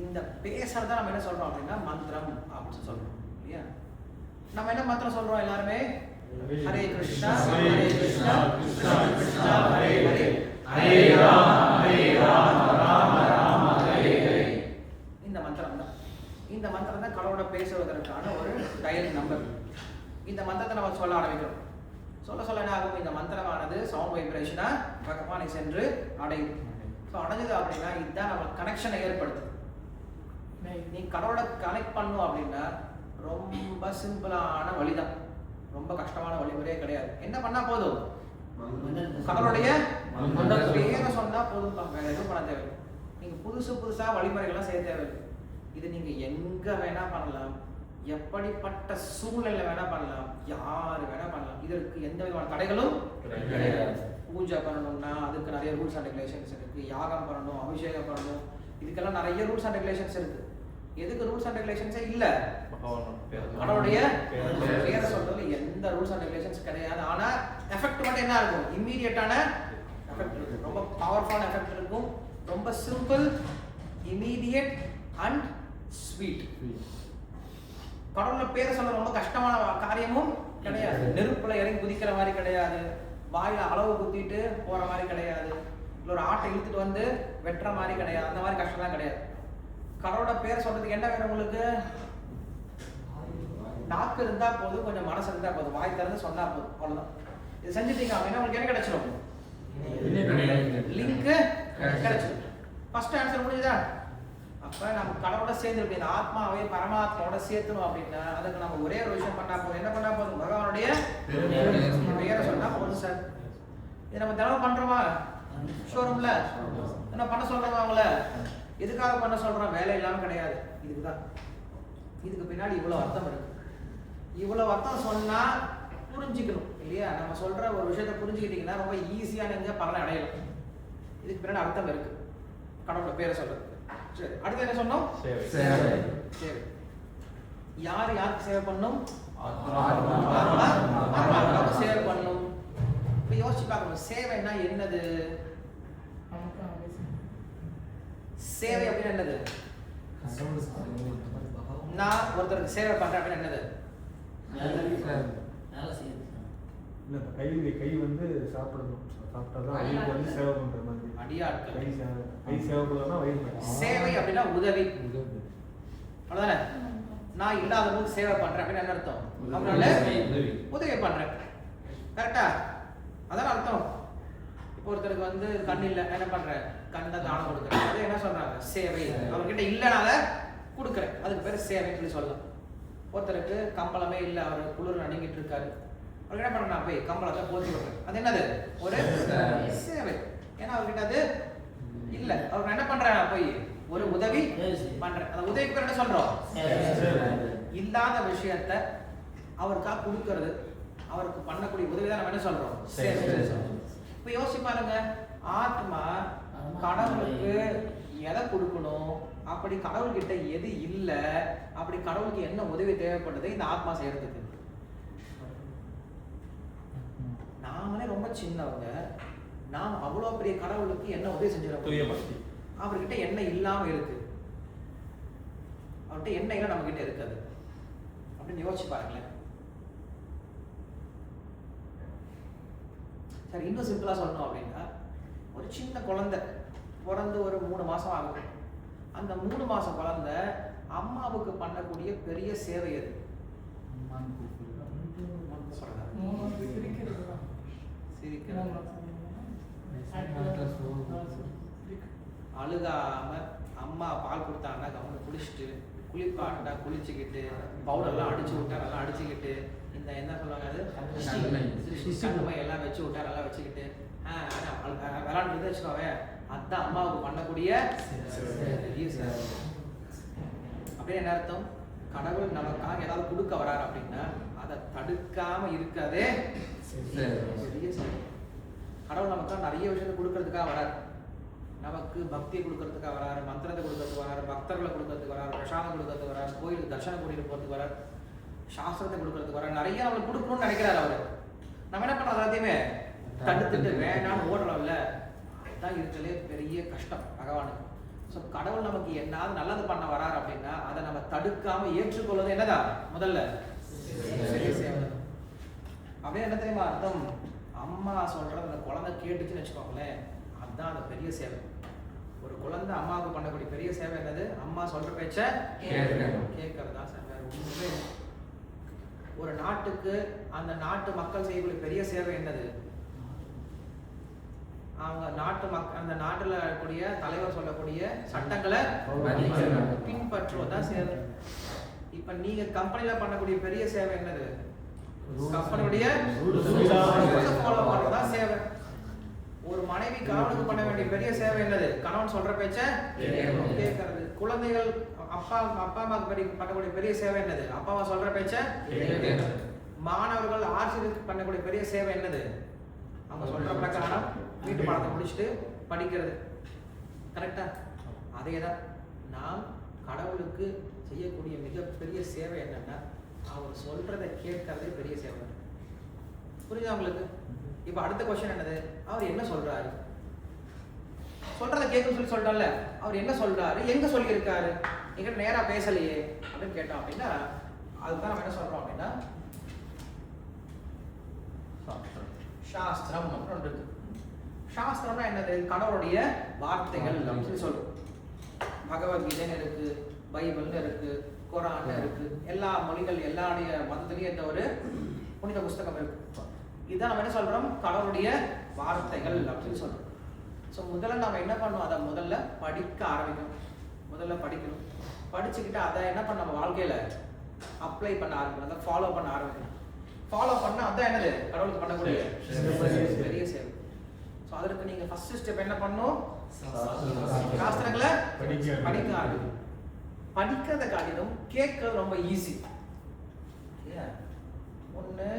இந்த பேசுறத நம்ம என்ன சொல்றோம் அப்படின்னா மந்திரம் அப்படின்னு சொல்றோம் இல்லையா? நம்ம என்ன மந்திரம் சொல்றோம் எல்லாருமே? ஹரே கிருஷ்ணா ஹரே கிருஷ்ணா கிருஷ்ணா கிருஷ்ணா ஹரே ஹரே ஹரே ராம ராம ராம ஹரே ஹரே. இந்த மந்திரம் தான் கடவுளோட பேசுவதற்கான ஒரு டயல் நம்பர். இந்த மந்திரத்தை நம்ம சொல்ல ஆரம்பிக்கிறோம். சொல்ல என்ன ஆகும்? இந்த மந்திரமானது சவுண்ட் வைப்ரேஷனா பகவானை சென்று அடையும். ஸோ அடைஞ்சது அப்படின்னா இதுதான் நம்ம கனெக்ஷனை ஏற்படுத்துது. நீ கடவுளை கனெக்ட் பண்ணும் அப்படின்னா ரொம்ப சிம்பிளான வழிதான், ரொம்ப கஷ்டமான வழிமுறையே கிடையாது. என்ன பண்ணா போதும்? கடவுளுடைய பேரை சொன்னா போதும், வேற எதுவும் பண்ண தேவையில்லை. நீங்க புதுசா வழிமுறைகள்லாம் செய்ய தேவையில்லை. இது நீங்க எங்க வேணா பண்ணலாம், எப்படிப்பட்ட சூழ்நிலை வேணா பண்ணலாம், யாரு வேணா பண்ணலாம். இதற்கு எந்த விதமான தடைகளும் கிடையாது. பூஜை பண்ணணும்னா அதுக்கு நிறைய ரூல்ஸ் அண்ட் ரெகுலேஷன்ஸ் இருக்கு. யாகம் பண்ணணும், அபிஷேகம் பண்ணணும், இதுக்கெல்லாம் நிறைய ரூல்ஸ் அண்ட் ரெகுலேஷன்ஸ் இருக்கு. எதுக்கு ரூல்ஸ் அண்ட் ரெகுலேஷன்ஸே இல்ல? கடவுளுடைய பேரை சொல்றது எந்த ரூல்ஸ் அண்ட் ரெகுலேஷன்ஸ் கிடையாது. ஆனா எஃபெக்ட் மட்டும் என்ன இருக்கும்? இம்மீடியட்டான எஃபெக்ட் இருக்கும், ரொம்ப பவர்ஃபுல்லான எஃபெக்ட் இருக்கும். ரொம்ப சிம்பிள், இம்மீடியட் அண்ட் ஸ்வீட். கடவுளோட பேரை சொல்ல ரொம்ப கஷ்டமான காரியமும் கிடையாது. நெருப்புல இறங்கி குதிக்கிற மாதிரி கிடையாது, வாயில அளவு குத்திட்டு போற மாதிரி கிடையாது, இல்லை ஒரு ஆட்டை இழுத்துட்டு வந்து வெட்டுற மாதிரி கிடையாது. அந்த மாதிரி கஷ்டம்லாம் கிடையாது. கடவுளோட பேரை சொல்றதுக்கு என்ன வேணும் உங்களுக்கு? நாக்கு இருந்தா போதும், கொஞ்சம் மனசு இருந்தா போதும், வாய் திறந்து சொன்னா போதும், அவ்வளவுதான். இது செஞ்சுட்டீங்க அப்படின்னா உங்களுக்கு என்ன கிடைச்சிடும்? லிங்க் கிடைச்சிடும். ஃபர்ஸ்ட் ஆன்சர் முடியுதா? அப்போ நம்ம கடவுளோட சேர்ந்துருக்கு, இந்த ஆத்மாவை பரமாத்மாவோட சேர்த்தணும் அப்படின்னா அதுக்கு நம்ம ஒரே ஒரு விஷயம் பண்ணா போதும். என்ன பண்ணா போதும்? பகவானுடைய பேரை சொன்னா போதும் சார். இது நம்ம தினமும் பண்றோமா? ஷோரூம்ல என்ன பண்ண சொல்றோம் அவங்கள? எதுக்காக பண்ண சொல்றோம்? வேலை இல்லாம கிடையாது. இதுக்குதான். இதுக்கு பின்னாடி இவ்வளவு அர்த்தம் இருக்கு. இவ்வளவு அர்த்தம் சொன்னா புரிஞ்சுக்கணும் இல்லையா? நம்ம சொல்ற ஒரு விஷயத்தை புரிஞ்சுக்கிட்டீங்கன்னா ரொம்ப ஈஸியா நீங்க பலனை அடையலாம். இதுக்கு பின்னாடி அர்த்தம் இருக்கு கடவுளோட பேரை சொல்றது. சரி, அடுத்து என்ன சொன்னோம்? சேவை. யார் யாருக்கு சேவை பண்ணும்? சேவை பண்ணும். இப்ப யோசிச்சு பார்க்கணும், சேவைன்னா என்னது? சேவை அப்படின்னு என்னது? நான் ஒருத்தருக்கு சேவை பண்றேன் அப்படின்னு என்னது? வேலை செய்யுது. இல்லை இப்போ கை வந்து சாப்பிடணும், சாப்பிட்டாதான் வயிறு வந்து சேவை பண்ணுற மாதிரி. அடியாட்கள். கை சேவை பண்ணலாம் வயிறு. சேவை அப்படின்னா உதவி, அவ்வளவுதானே? நான் இல்லாதவங்களுக்கு சேவை பண்றேன் அப்படின்னு என்ன அர்த்தம்? அதனால உதவி பண்றேன். கரெக்டா? அதான் அர்த்தம். இப்போ ஒருத்தருக்கு வந்து கண் இல்லை, என்ன பண்றேன்? கண்ணை தானம் கொடுக்குறேன். அது என்ன சொல்றாங்க? சேவை. அவர்கிட்ட இல்லைனால கொடுக்குறேன், அதுக்கு பேர் சேவைன்னு சொல்லி சொல்லலாம். ஒருத்தருக்கு கம்பளமே இல்லை, அவர் குளிர் நடுங்கிட்டு இருக்காரு, அவருக்கு என்ன பண்றேன்? நான் போய் கம்பளத்தை போத்தி விடுறேன். அது என்னது? ஒரு சேவை. ஏன்னா அவர்கிட்ட அது இல்லை, அவருக்கு என்ன பண்றேன்? நான் போய் ஒரு உதவி பண்றேன். அந்த உதவிக்கு பேர் என்ன சொல்றோம்? இல்லாத விஷயத்த அவருக்காக கொடுக்கறது, அவருக்கு பண்ணக்கூடிய உதவி தான் நம்ம என்ன சொல்றோம்? சேவை. இப்ப யோசிச்சு பாருங்க, ஆத்மா கடவுளுக்கு எதை கொடுக்கணும், அப்படி கடவுள்கிட்ட எது இல்லை, அப்படி கடவுளுக்கு என்ன உதவி தேவைப்படுது இந்த ஆத்மா செய்யறதுக்கு? நாமளே ரொம்ப சின்னவங்க, நாம் அவ்வளோ பெரிய கடவுளுக்கு என்ன உதவி செஞ்சிடறோம்? அவர்கிட்ட என்ன இல்லாம இருக்கு, அவர்கிட்ட என்ன இல்லை நம்ம கிட்ட இருக்காது அப்படின்னு யோசிச்சு பாருங்களேன். சரி, இன்னும் சிம்பிளா சொல்லணும் அப்படின்னா, ஒரு சின்ன குழந்தை பிறந்து ஒரு 3 மாசம் ஆகுது. அந்த 3 மாசம் குழந்தை அம்மாவுக்கு பண்ணக்கூடிய பெரிய சேவை எது? அழுகாம அம்மா பால் கொடுத்தாங்கன்னா கவனம் குளிச்சுட்டு, குளிப்பாட்டா குளிச்சுக்கிட்டு, பவுடர்லாம் அடிச்சு விட்டா நல்லா அடிச்சுக்கிட்டு, இந்த என்ன சொல்லுவாங்க அது கண்மை எல்லாம் வச்சு விட்டா நல்லா வச்சுக்கிட்டு விளாண்டு வச்சுக்கோவே, அதுதான் அம்மாவுக்கு பண்ணக்கூடிய பெரிய சேவை. அப்படின்னு என்ன அர்த்தம்? கடவுள் நமக்காக ஏதாவது கொடுக்க வராரு அப்படின்னா அதை தடுக்காம இருக்காதே பெரிய சேவை. கடவுள் நமக்காக நிறைய விஷயத்தை கொடுக்கறதுக்காக வராரு. நமக்கு பக்தியை கொடுக்கறதுக்காக வராரு, மந்திரத்தை கொடுக்கறதுக்கு வராரு, பக்தர்களை கொடுக்கறதுக்கு வராரு, பிரசாதம் கொடுக்கறதுக்கு வராரு, கோயிலுக்கு தர்சனம் கூட்டிட்டு போறதுக்கு வராரு, சாஸ்திரத்தை கொடுக்கறதுக்கு வராரு, நிறைய நம்மளுக்கு கொடுக்கணும்னு நினைக்கிறாரு அவரு. நம்ம என்ன பண்றோம்? எல்லாத்தையுமே தடுத்துட்டு வேணான்னு ஓடுறோம்ல. அதுதான் இருக்கிறதுலே பெரிய கஷ்டம் பகவானுக்கு. ஸோ கடவுள் நமக்கு என்னாவது நல்லது பண்ண வராரு அப்படின்னா அதை நம்ம தடுக்காம ஏற்றுக்கொள்வது என்னதான்? முதல்ல சேவை. அப்படியே என்ன தெரியுமா அர்த்தம்? அம்மா சொல்றது அந்த குழந்தை கேட்டுச்சுன்னு வச்சுக்கோங்களேன், அதுதான் அந்த பெரிய சேவை. ஒரு குழந்தை அம்மாவுக்கு பண்ணக்கூடிய பெரிய சேவை என்னது? அம்மா சொல்ற பேச்ச கேட்கறதா சேவை. ஒரு நாட்டுக்கு அந்த நாட்டு மக்கள் செய்யக்கூடிய பெரிய சேவை என்னது? அவங்க அந்த நாட்டுல இருக்கக்கூடிய தலைவர் சொல்லக்கூடிய சட்டங்களை பின்பற்றுவதுதான் சேவை. இப்ப நீங்க கம்பெனில பண்ணக்கூடிய பெரிய சேவை என்னது? கம்பெனியுடைய ஃபாலோ பண்றதுதான் சேவை. ஒரு மனைவி கணவனுக்கு பண்ண வேண்டிய பெரிய சேவை என்னது? கணவன் சொல்ற பேச்ச கேட்கறது. குழந்தைகள் அப்பா அம்மாவுக்கு பண்ணக்கூடிய பெரிய சேவை என்னது? அப்பா அம்மா சொல்ற பேச்ச கேட்கறது. மாணவர்கள் ஆசிரியருக்கு பண்ணக்கூடிய பெரிய சேவை என்னது? அவங்க சொல்ற பிரகாரம் வீட்டு பாடத்தை முடிச்சுட்டு படிக்கிறது. கரெக்டா? அதேதான் நாம் கடவுளுக்கு செய்யக்கூடிய மிகப்பெரிய சேவை என்னன்னா அவர் சொல்றதை கேட்கறதே பெரிய சேவை. புரியுதா உங்களுக்கு? இப்ப அடுத்த கொஸ்டின் என்னது? அவர் என்ன சொல்றாரு? சொல்றதை கேட்கணும்னு சொல்லி சொல்றாருல, அவர் என்ன சொல்றாரு, எங்க சொல்லி இருக்காரு, எங்க நேரா பேசலையே அப்படின்னு கேட்டோம் அப்படின்னா அதுதான் நம்ம என்ன சொல்றோம் அப்படின்னா சாஸ்திரம் அப்படின்னு இருக்கு. சாஸ்திரம்னா என்னது? கடவுளுடைய வார்த்தைகள் அப்படின்னு சொல்லி சொல்றோம். பகவத்கீதைன்னு இருக்கு, பைபிள்னு இருக்கு, குரான் இருக்கு, எல்லா மொழிகள் எல்லாருடைய மதத்திலையும் இந்த ஒரு புனித புஸ்தகம் இருக்கு. இதுதான் நம்ம என்ன சொல்றோம்? கடவுளுடைய வார்த்தைகள் அப்படின்னு சொல்றோம். ஸோ முதல்ல நம்ம என்ன பண்ணோம்? அதை முதல்ல படிக்க ஆரம்பிக்கணும். முதல்ல படிக்கணும். படிச்சுக்கிட்டு அதை என்ன பண்ண நம்ம வாழ்க்கையில அப்ளை பண்ண ஆரம்பிக்கணும், அதை ஃபாலோ பண்ண ஆரம்பிக்கணும். ஃபாலோ பண்ணால் அதான் என்னது கடவுளுக்கு பண்ணக்கூடிய பெரிய சேவை. ஸோ அதற்கு நீங்கள் ஃபர்ஸ்ட் ஸ்டெப் என்ன பண்ணணும்? சாஸ்திரங்களை படிக்க ஆரம்பிக்கணும். படிக்கிறத காட்டிலும் கேட்கறது ரொம்ப ஈஸி. ஒன்று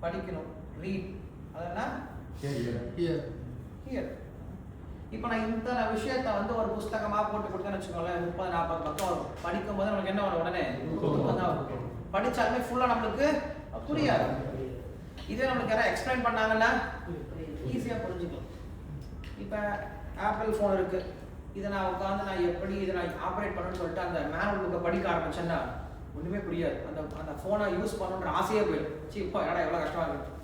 படிக்கணும், ரீட், அதனா ஹியர். இப்போ நான் இந்த விஷயத்த வந்து ஒரு புஸ்தகமாக போட்டு கொடுத்தேன்னு வச்சுக்கோங்களேன், 30-40 பக்கம் வரும். படிக்கும் போது நம்மளுக்கு என்ன வரும்? உடனே படித்தாலுமே ஃபுல்லாக நம்மளுக்கு புரியாது. இதே நம்மளுக்கு யாராவது எக்ஸ்பிளைன் பண்ணாங்கன்னா ஈஸியாக புரிஞ்சுக்கலாம். இப்போ ஆப்பிள் ஃபோன் இருக்குது, இதை நான் உட்காந்து நான் எப்படி இதை நான் ஆப்ரேட் பண்ணணும்னு சொல்லிட்டு அந்த மேனுவல் புக்கை படிக்க ஆரம்பிச்சேன்னா ஒன்றுமே புரியாது. அந்த ஃபோனை யூஸ் பண்ணணுன்ற ஆசையே போயிடும். இப்போ ஏடா எவ்வளோ கஷ்டமாக இருக்குது.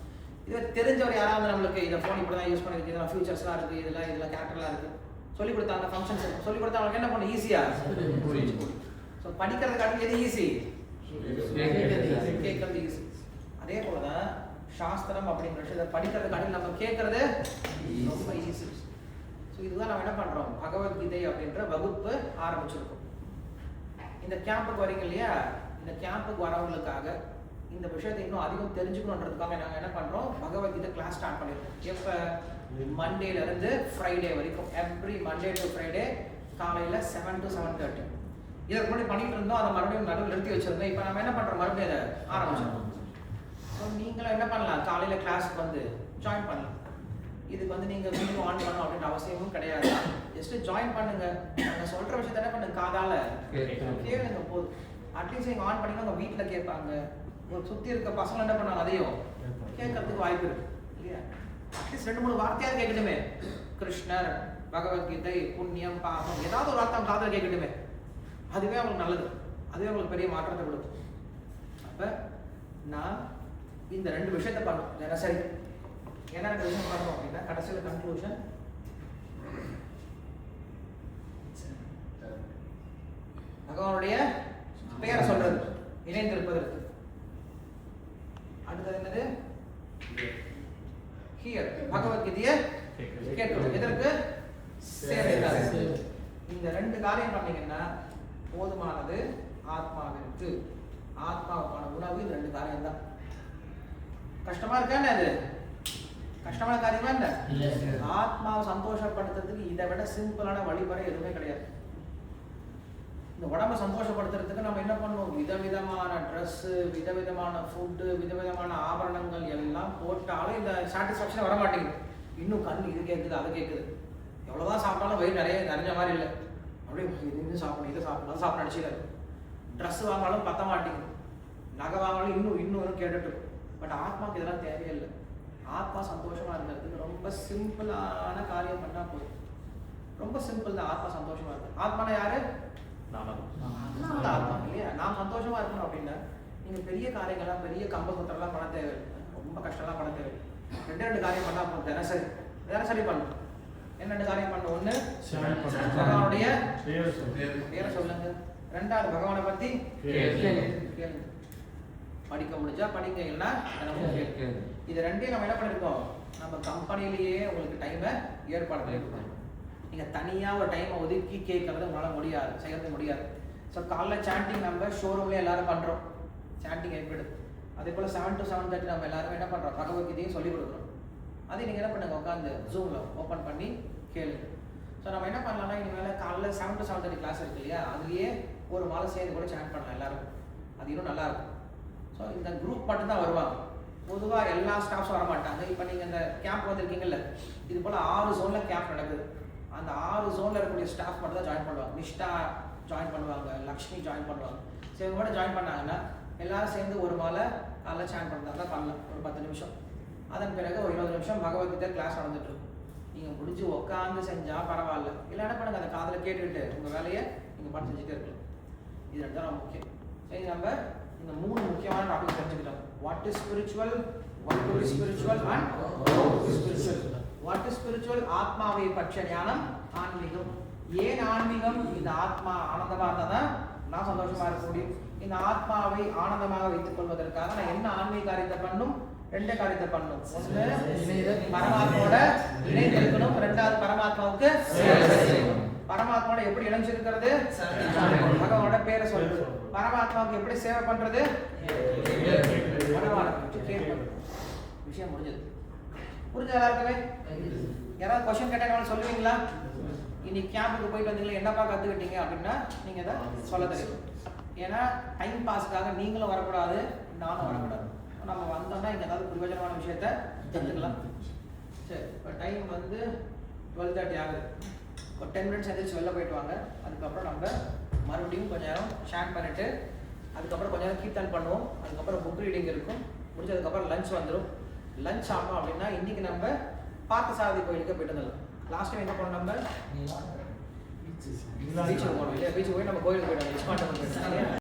இதை தெரிஞ்சவர் யாராவது நம்மளுக்கு இந்த ஃபோன் இப்படி தான் யூஸ் பண்ணிருக்கு, இதெல்லாம் ஃபியூச்சர்ஸ்லாம் இருக்குது, இதெல்லாம் கேரக்டர்லாம் இருக்குது சொல்லிக் கொடுத்தா, அந்த ஃபங்க்ஷன்ஸ் சொல்லிக் கொடுத்தா அவங்களுக்கு என்ன பண்ணணும்? ஈஸியாக புரிஞ்சு. ஸோ படிக்கிறதுக்காக எது ஈஸி? கேட்கறது ஈஸி. அதே போல தான் சாஸ்திரம் அப்படிங்கிற விஷயத்தை படிக்கிறதுக்காக நம்ம கேட்கறது ரொம்ப ஈஸி. ஸோ இதுதான் நம்ம என்ன பண்ணுறோம்? பகவத்கீதை அப்படின்ற வகுப்பு ஆரம்பிச்சிருக்கோம். இந்த கேம்புக்கு வரீங்க இல்லையா, இந்த கேம்புக்கு வரவங்களுக்காக இந்த விஷயத்தை இன்னும் அதிகம் தெரிஞ்சுக்கணுன்றதுக்காக நாங்கள் என்ன பண்ணுறோம்? பகவத்கீதை கிளாஸ் ஸ்டார்ட் பண்ணியிருக்கோம். எப்போ? மண்டேலேருந்து ஃப்ரைடே வரைக்கும், எவ்ரி மண்டே டு ஃப்ரைடே காலையில் 7 to 7:30. இதற்கு முன்னாடி பண்ணிட்டு இருந்தோம், அதை மறுபடியும் நடுவில் நிறுத்தி வச்சிருந்தோம். இப்போ நம்ம என்ன பண்ணுறோம்? மறுபடியும் அதை ஆரம்பிச்சிடணும். ஸோ நீங்களும் என்ன பண்ணலாம்? காலையில் கிளாஸுக்கு வந்து ஜாயின் பண்ணலாம். இதுக்கு வந்து நீங்கள் வீடியோ ஆன் பண்ணணும் அப்படின்ற அவசியமும் கிடையாது. ஜஸ்ட்டு ஜாயின் பண்ணுங்கள். நாங்கள் சொல்கிற விஷயத்த என்ன பண்ணுங்க? காதால் கேளுங்க போதும். அட்லீஸ்ட் நீங்கள் ஆன் பண்ணிங்கன்னா உங்கள் வீட்டில் கேட்பாங்க, ஒரு சுற்றி இருக்க பசங்க என்ன பண்ணாங்க அதையும் கேட்கறதுக்கு வாய்ப்பு இருக்கு இல்லையா? அட்லீஸ்ட் 2-3 வார்த்தையாவது கேட்கட்டுமே. கிருஷ்ணர், பகவத்கீதை, புண்ணியம், பாபம், ஏதாவது ஒரு வார்த்தை காதல் கேட்கட்டுமே. அதுவே அவங்களுக்கு நல்லது, அதுவே அவங்களுக்கு பெரிய மாற்றத்தை கொடுக்கும். அப்போ நான் இந்த 2 விஷயத்தை பண்ணணும் தினசரி. என்ன 2 விஷயம் பண்ணணும் அப்படின்னா, கடைசியில் கன்க்ளூஷன் பகவானுடைய பெயரை சொல்றது, இணைந்திருப்பதற்கு. அடுத்தது என்னது? ஹியர், பகவத்கீதையை கேட்கணும். எதற்கு? சேவைக்காக. இந்த 2 காரியம் பண்ணீங்கன்னா போதுமானது. ஆத்மாவிற்கு, ஆத்மாவுக்கான உணவு இந்த 2 காரியம் தான். கஷ்டமா இருக்கா என்ன? அது கஷ்டமான காரியமா என்ன? ஆத்மாவை சந்தோஷப்படுத்துறதுக்கு இதை விட சிம்பிளான வழிமுறை எதுவுமே கிடையாது. இந்த உடம்பை சந்தோஷப்படுத்துறதுக்கு நம்ம என்ன பண்ணுவோம்? விதவிதமான ட்ரெஸ்ஸு, விதவிதமான ஃபுட்டு, விதவிதமான ஆபரணங்கள் எல்லாம் போட்டாலும் இந்த சாட்டிஸ்ஃபேக்ஷன் வர மாட்டேங்குது. இன்னும் கண் இது கேட்குது, அது கேட்குது. எவ்வளோதான் சாப்பிட்டாலும் வயிறு நிறைஞ்ச மாதிரி இல்லை. அப்படியே இது சாப்பிடணும், இதை சாப்பிடணும், அதை சாப்பிட நினச்சிக்காது. ட்ரெஸ்ஸு வாங்கினாலும் பத்த மாட்டேங்குது, நகை வாங்கினாலும் இன்னும் கேட்டுட்டு. பட் ஆத்மாவுக்கு இதெல்லாம் தேவையில்லை. ஆத்மா சந்தோஷமாக இருக்கிறதுக்கு ரொம்ப சிம்பிளான காரியம் பண்ணால் போதும். ரொம்ப சிம்பிள் தான். ஆத்மா சந்தோஷமாக இருக்குது. ஆத்மானா யாரு? ஆத்மா இல்லையா? நாம் சந்தோஷமாக இருக்கணும் அப்படின்னா நீங்கள் பெரிய காரியங்கள்லாம், பெரிய கம்ப சுத்தரெல்லாம் பண்ண தேவையில்லை, ரொம்ப கஷ்டம்லாம் பண்ண தேவையில்லை. 2 காரியம் பண்ணால் போதும். தினசரி பண்ணணும். என்ன 2 காரியம் பண்ணணும்? ஒன்று, பகவானுடைய பேரை சொல்லுங்க. 2வது, பகவானை பற்றி கேளுங்க. படிக்க முடிஞ்சா படிங்க, இல்லைன்னா கேளுங்க. இது 2ஐயும் நம்ம என்ன பண்ணியிருக்கோம்? நம்ம கம்பெனிலேயே உங்களுக்கு டைமை ஏற்பாடு பண்ணியிருக்கோம். நீங்கள் தனியாக ஒரு டைமை ஒதுக்கி கேட்கறது உங்களால் முடியாது, செய்யறது முடியாது. ஸோ காலைல சாண்டிங் நம்ம ஷோரூம்லேயே எல்லாரும் பண்ணுறோம், சாண்டிங் ஏற்படு. அதே போல் 7 to 7:30 நம்ம எல்லாரும் என்ன பண்ணுறோம்? பகவத்கீதையும் சொல்லிக் கொடுக்குறோம். அதே நீங்கள் என்ன பண்ணுங்க? உட்காந்து ஜூமில் ஓப்பன் பண்ணி கேளுங்க. ஸோ நம்ம என்ன பண்ணலாம்னா, இனிமேல் காலைல 7 to 7:30 கிளாஸ் இருக்கு இல்லையா, அதுலேயே ஒரு மாதம் சேர்ந்து கூட சாண்ட் பண்ணலாம் எல்லாரும். அது இன்னும் நல்லாயிருக்கும். ஸோ இந்த குரூப் மட்டும்தான் வருவாங்க. பொதுவாக எல்லா ஸ்டாஃப்ஸும் வர மாட்டாங்க. இப்போ நீங்கள் இந்த கேம்ப் வந்திருக்கீங்கல்ல, இது போல் 6 ஜோனில் கேம்ப் நடக்குது. அந்த 6 ஜோனில் இருக்கக்கூடிய ஸ்டாஃப் மட்டும் தான் ஜாயின் பண்ணுவாங்க. நிஷ்டா ஜாயின் பண்ணுவாங்க, லக்ஷ்மி ஜாயின் பண்ணுவாங்க. ஸோ இவங்க கூட ஜாயின் பண்ணாங்கன்னா எல்லாரும் சேர்ந்து ஒரு மாலை காலைல ஜாயின் பண்ணுறதா பண்ணலாம், ஒரு 10 நிமிஷம். அதன் பிறகு ஒரு 20 நிமிஷம் பகவத்கீதை கிளாஸ் நடந்துட்டு இருக்கும். நீங்கள் முடிஞ்சு உட்காந்து செஞ்சால் பரவாயில்ல, இல்லை என்ன பண்ணுங்க, அந்த காதில் கேட்டுக்கிட்டு உங்கள் வேலையை நீங்கள் பாட்டு செஞ்சுட்டே இருக்கலாம். இது 2 தான் ரொம்ப முக்கியம். சரி, நம்ம இந்த 3 முக்கியமான டாபிக் தெரிஞ்சுக்கிட்டோம். What is spiritual, what is spiritual and how is spiritual. What is spiritual? ஆத்மாவை பற்றிய ஞானம், ஆன்மீகம். ஏன் ஆன்மீகம்? இந்த ஆத்மா ஆனந்தமாக இருந்தால் தான் நான் சந்தோஷமாக இருக்க முடியும். இந்த ஆத்மாவை ஆனந்தமாக வைத்துக் கொள்வதற்காக நான் என்ன ஆன்மீக காரியத்தை பண்ணணும்? 2 காரியத்தை பண்ணணும். ஒன்று, பரமாத்மாவோட இணைந்து இருக்கணும். 2வது, பரமாத்மாவுக்கு சேவை செய்யணும். பரமாத்மாவோட எப்படி இணைஞ்சிருக்கிறது? பகவானோட பேரை சொல்றது. பரமாத்மாவுக்கு எப்படி சேவை பண்றது? விஷயம் முடிஞ்சது. புரிஞ்சது எல்லாருக்குமே? யாராவது கொஸ்டின் கேட்டாங்க சொல்லுவீங்களா? இன்னைக்கு கேம்புக்கு போயிட்டு வந்தீங்களா, என்னப்பா கற்றுக்கிட்டீங்க அப்படின்னா நீங்கள் அதை சொல்ல தெரியும். ஏன்னா டைம் பாஸுக்காக நீங்களும் வரக்கூடாது, நானும் வரக்கூடாது. நம்ம வந்தோம்னா இங்கே ஏதாவது பிரயோஜனமான விஷயத்த தெரிஞ்சுக்கலாம். சரி, இப்போ டைம் வந்து 12:30 ஆகுது. ஒரு 10 மினிட்ஸ் எந்திரிச்சு வெளில போயிட்டு வாங்க. அதுக்கப்புறம் நம்ம மறுபடியும் கொஞ்சம் நேரம் ஷேர் பண்ணிவிட்டு அதுக்கப்புறம் கொஞ்சம் நேரம் கீர்த்தன் பண்ணுவோம். அதுக்கப்புறம் புக் ரீடிங் இருக்கும். முடிஞ்சதுக்கப்புறம் லஞ்ச் வந்துடும். லஞ்ச் ஆகும் அப்படின்னா இன்றைக்கி நம்ம பார்த்தசாரதி கோயிலுக்கு போயிட்டு வந்துடலாம். லாஸ்ட் டைம் என்ன பண்ணோம்? நம்ம பீச்சுக்கு போனோம் இல்லையா? பீச்சுக்கு போய் நம்ம கோயிலுக்கு போயிட்டோம்.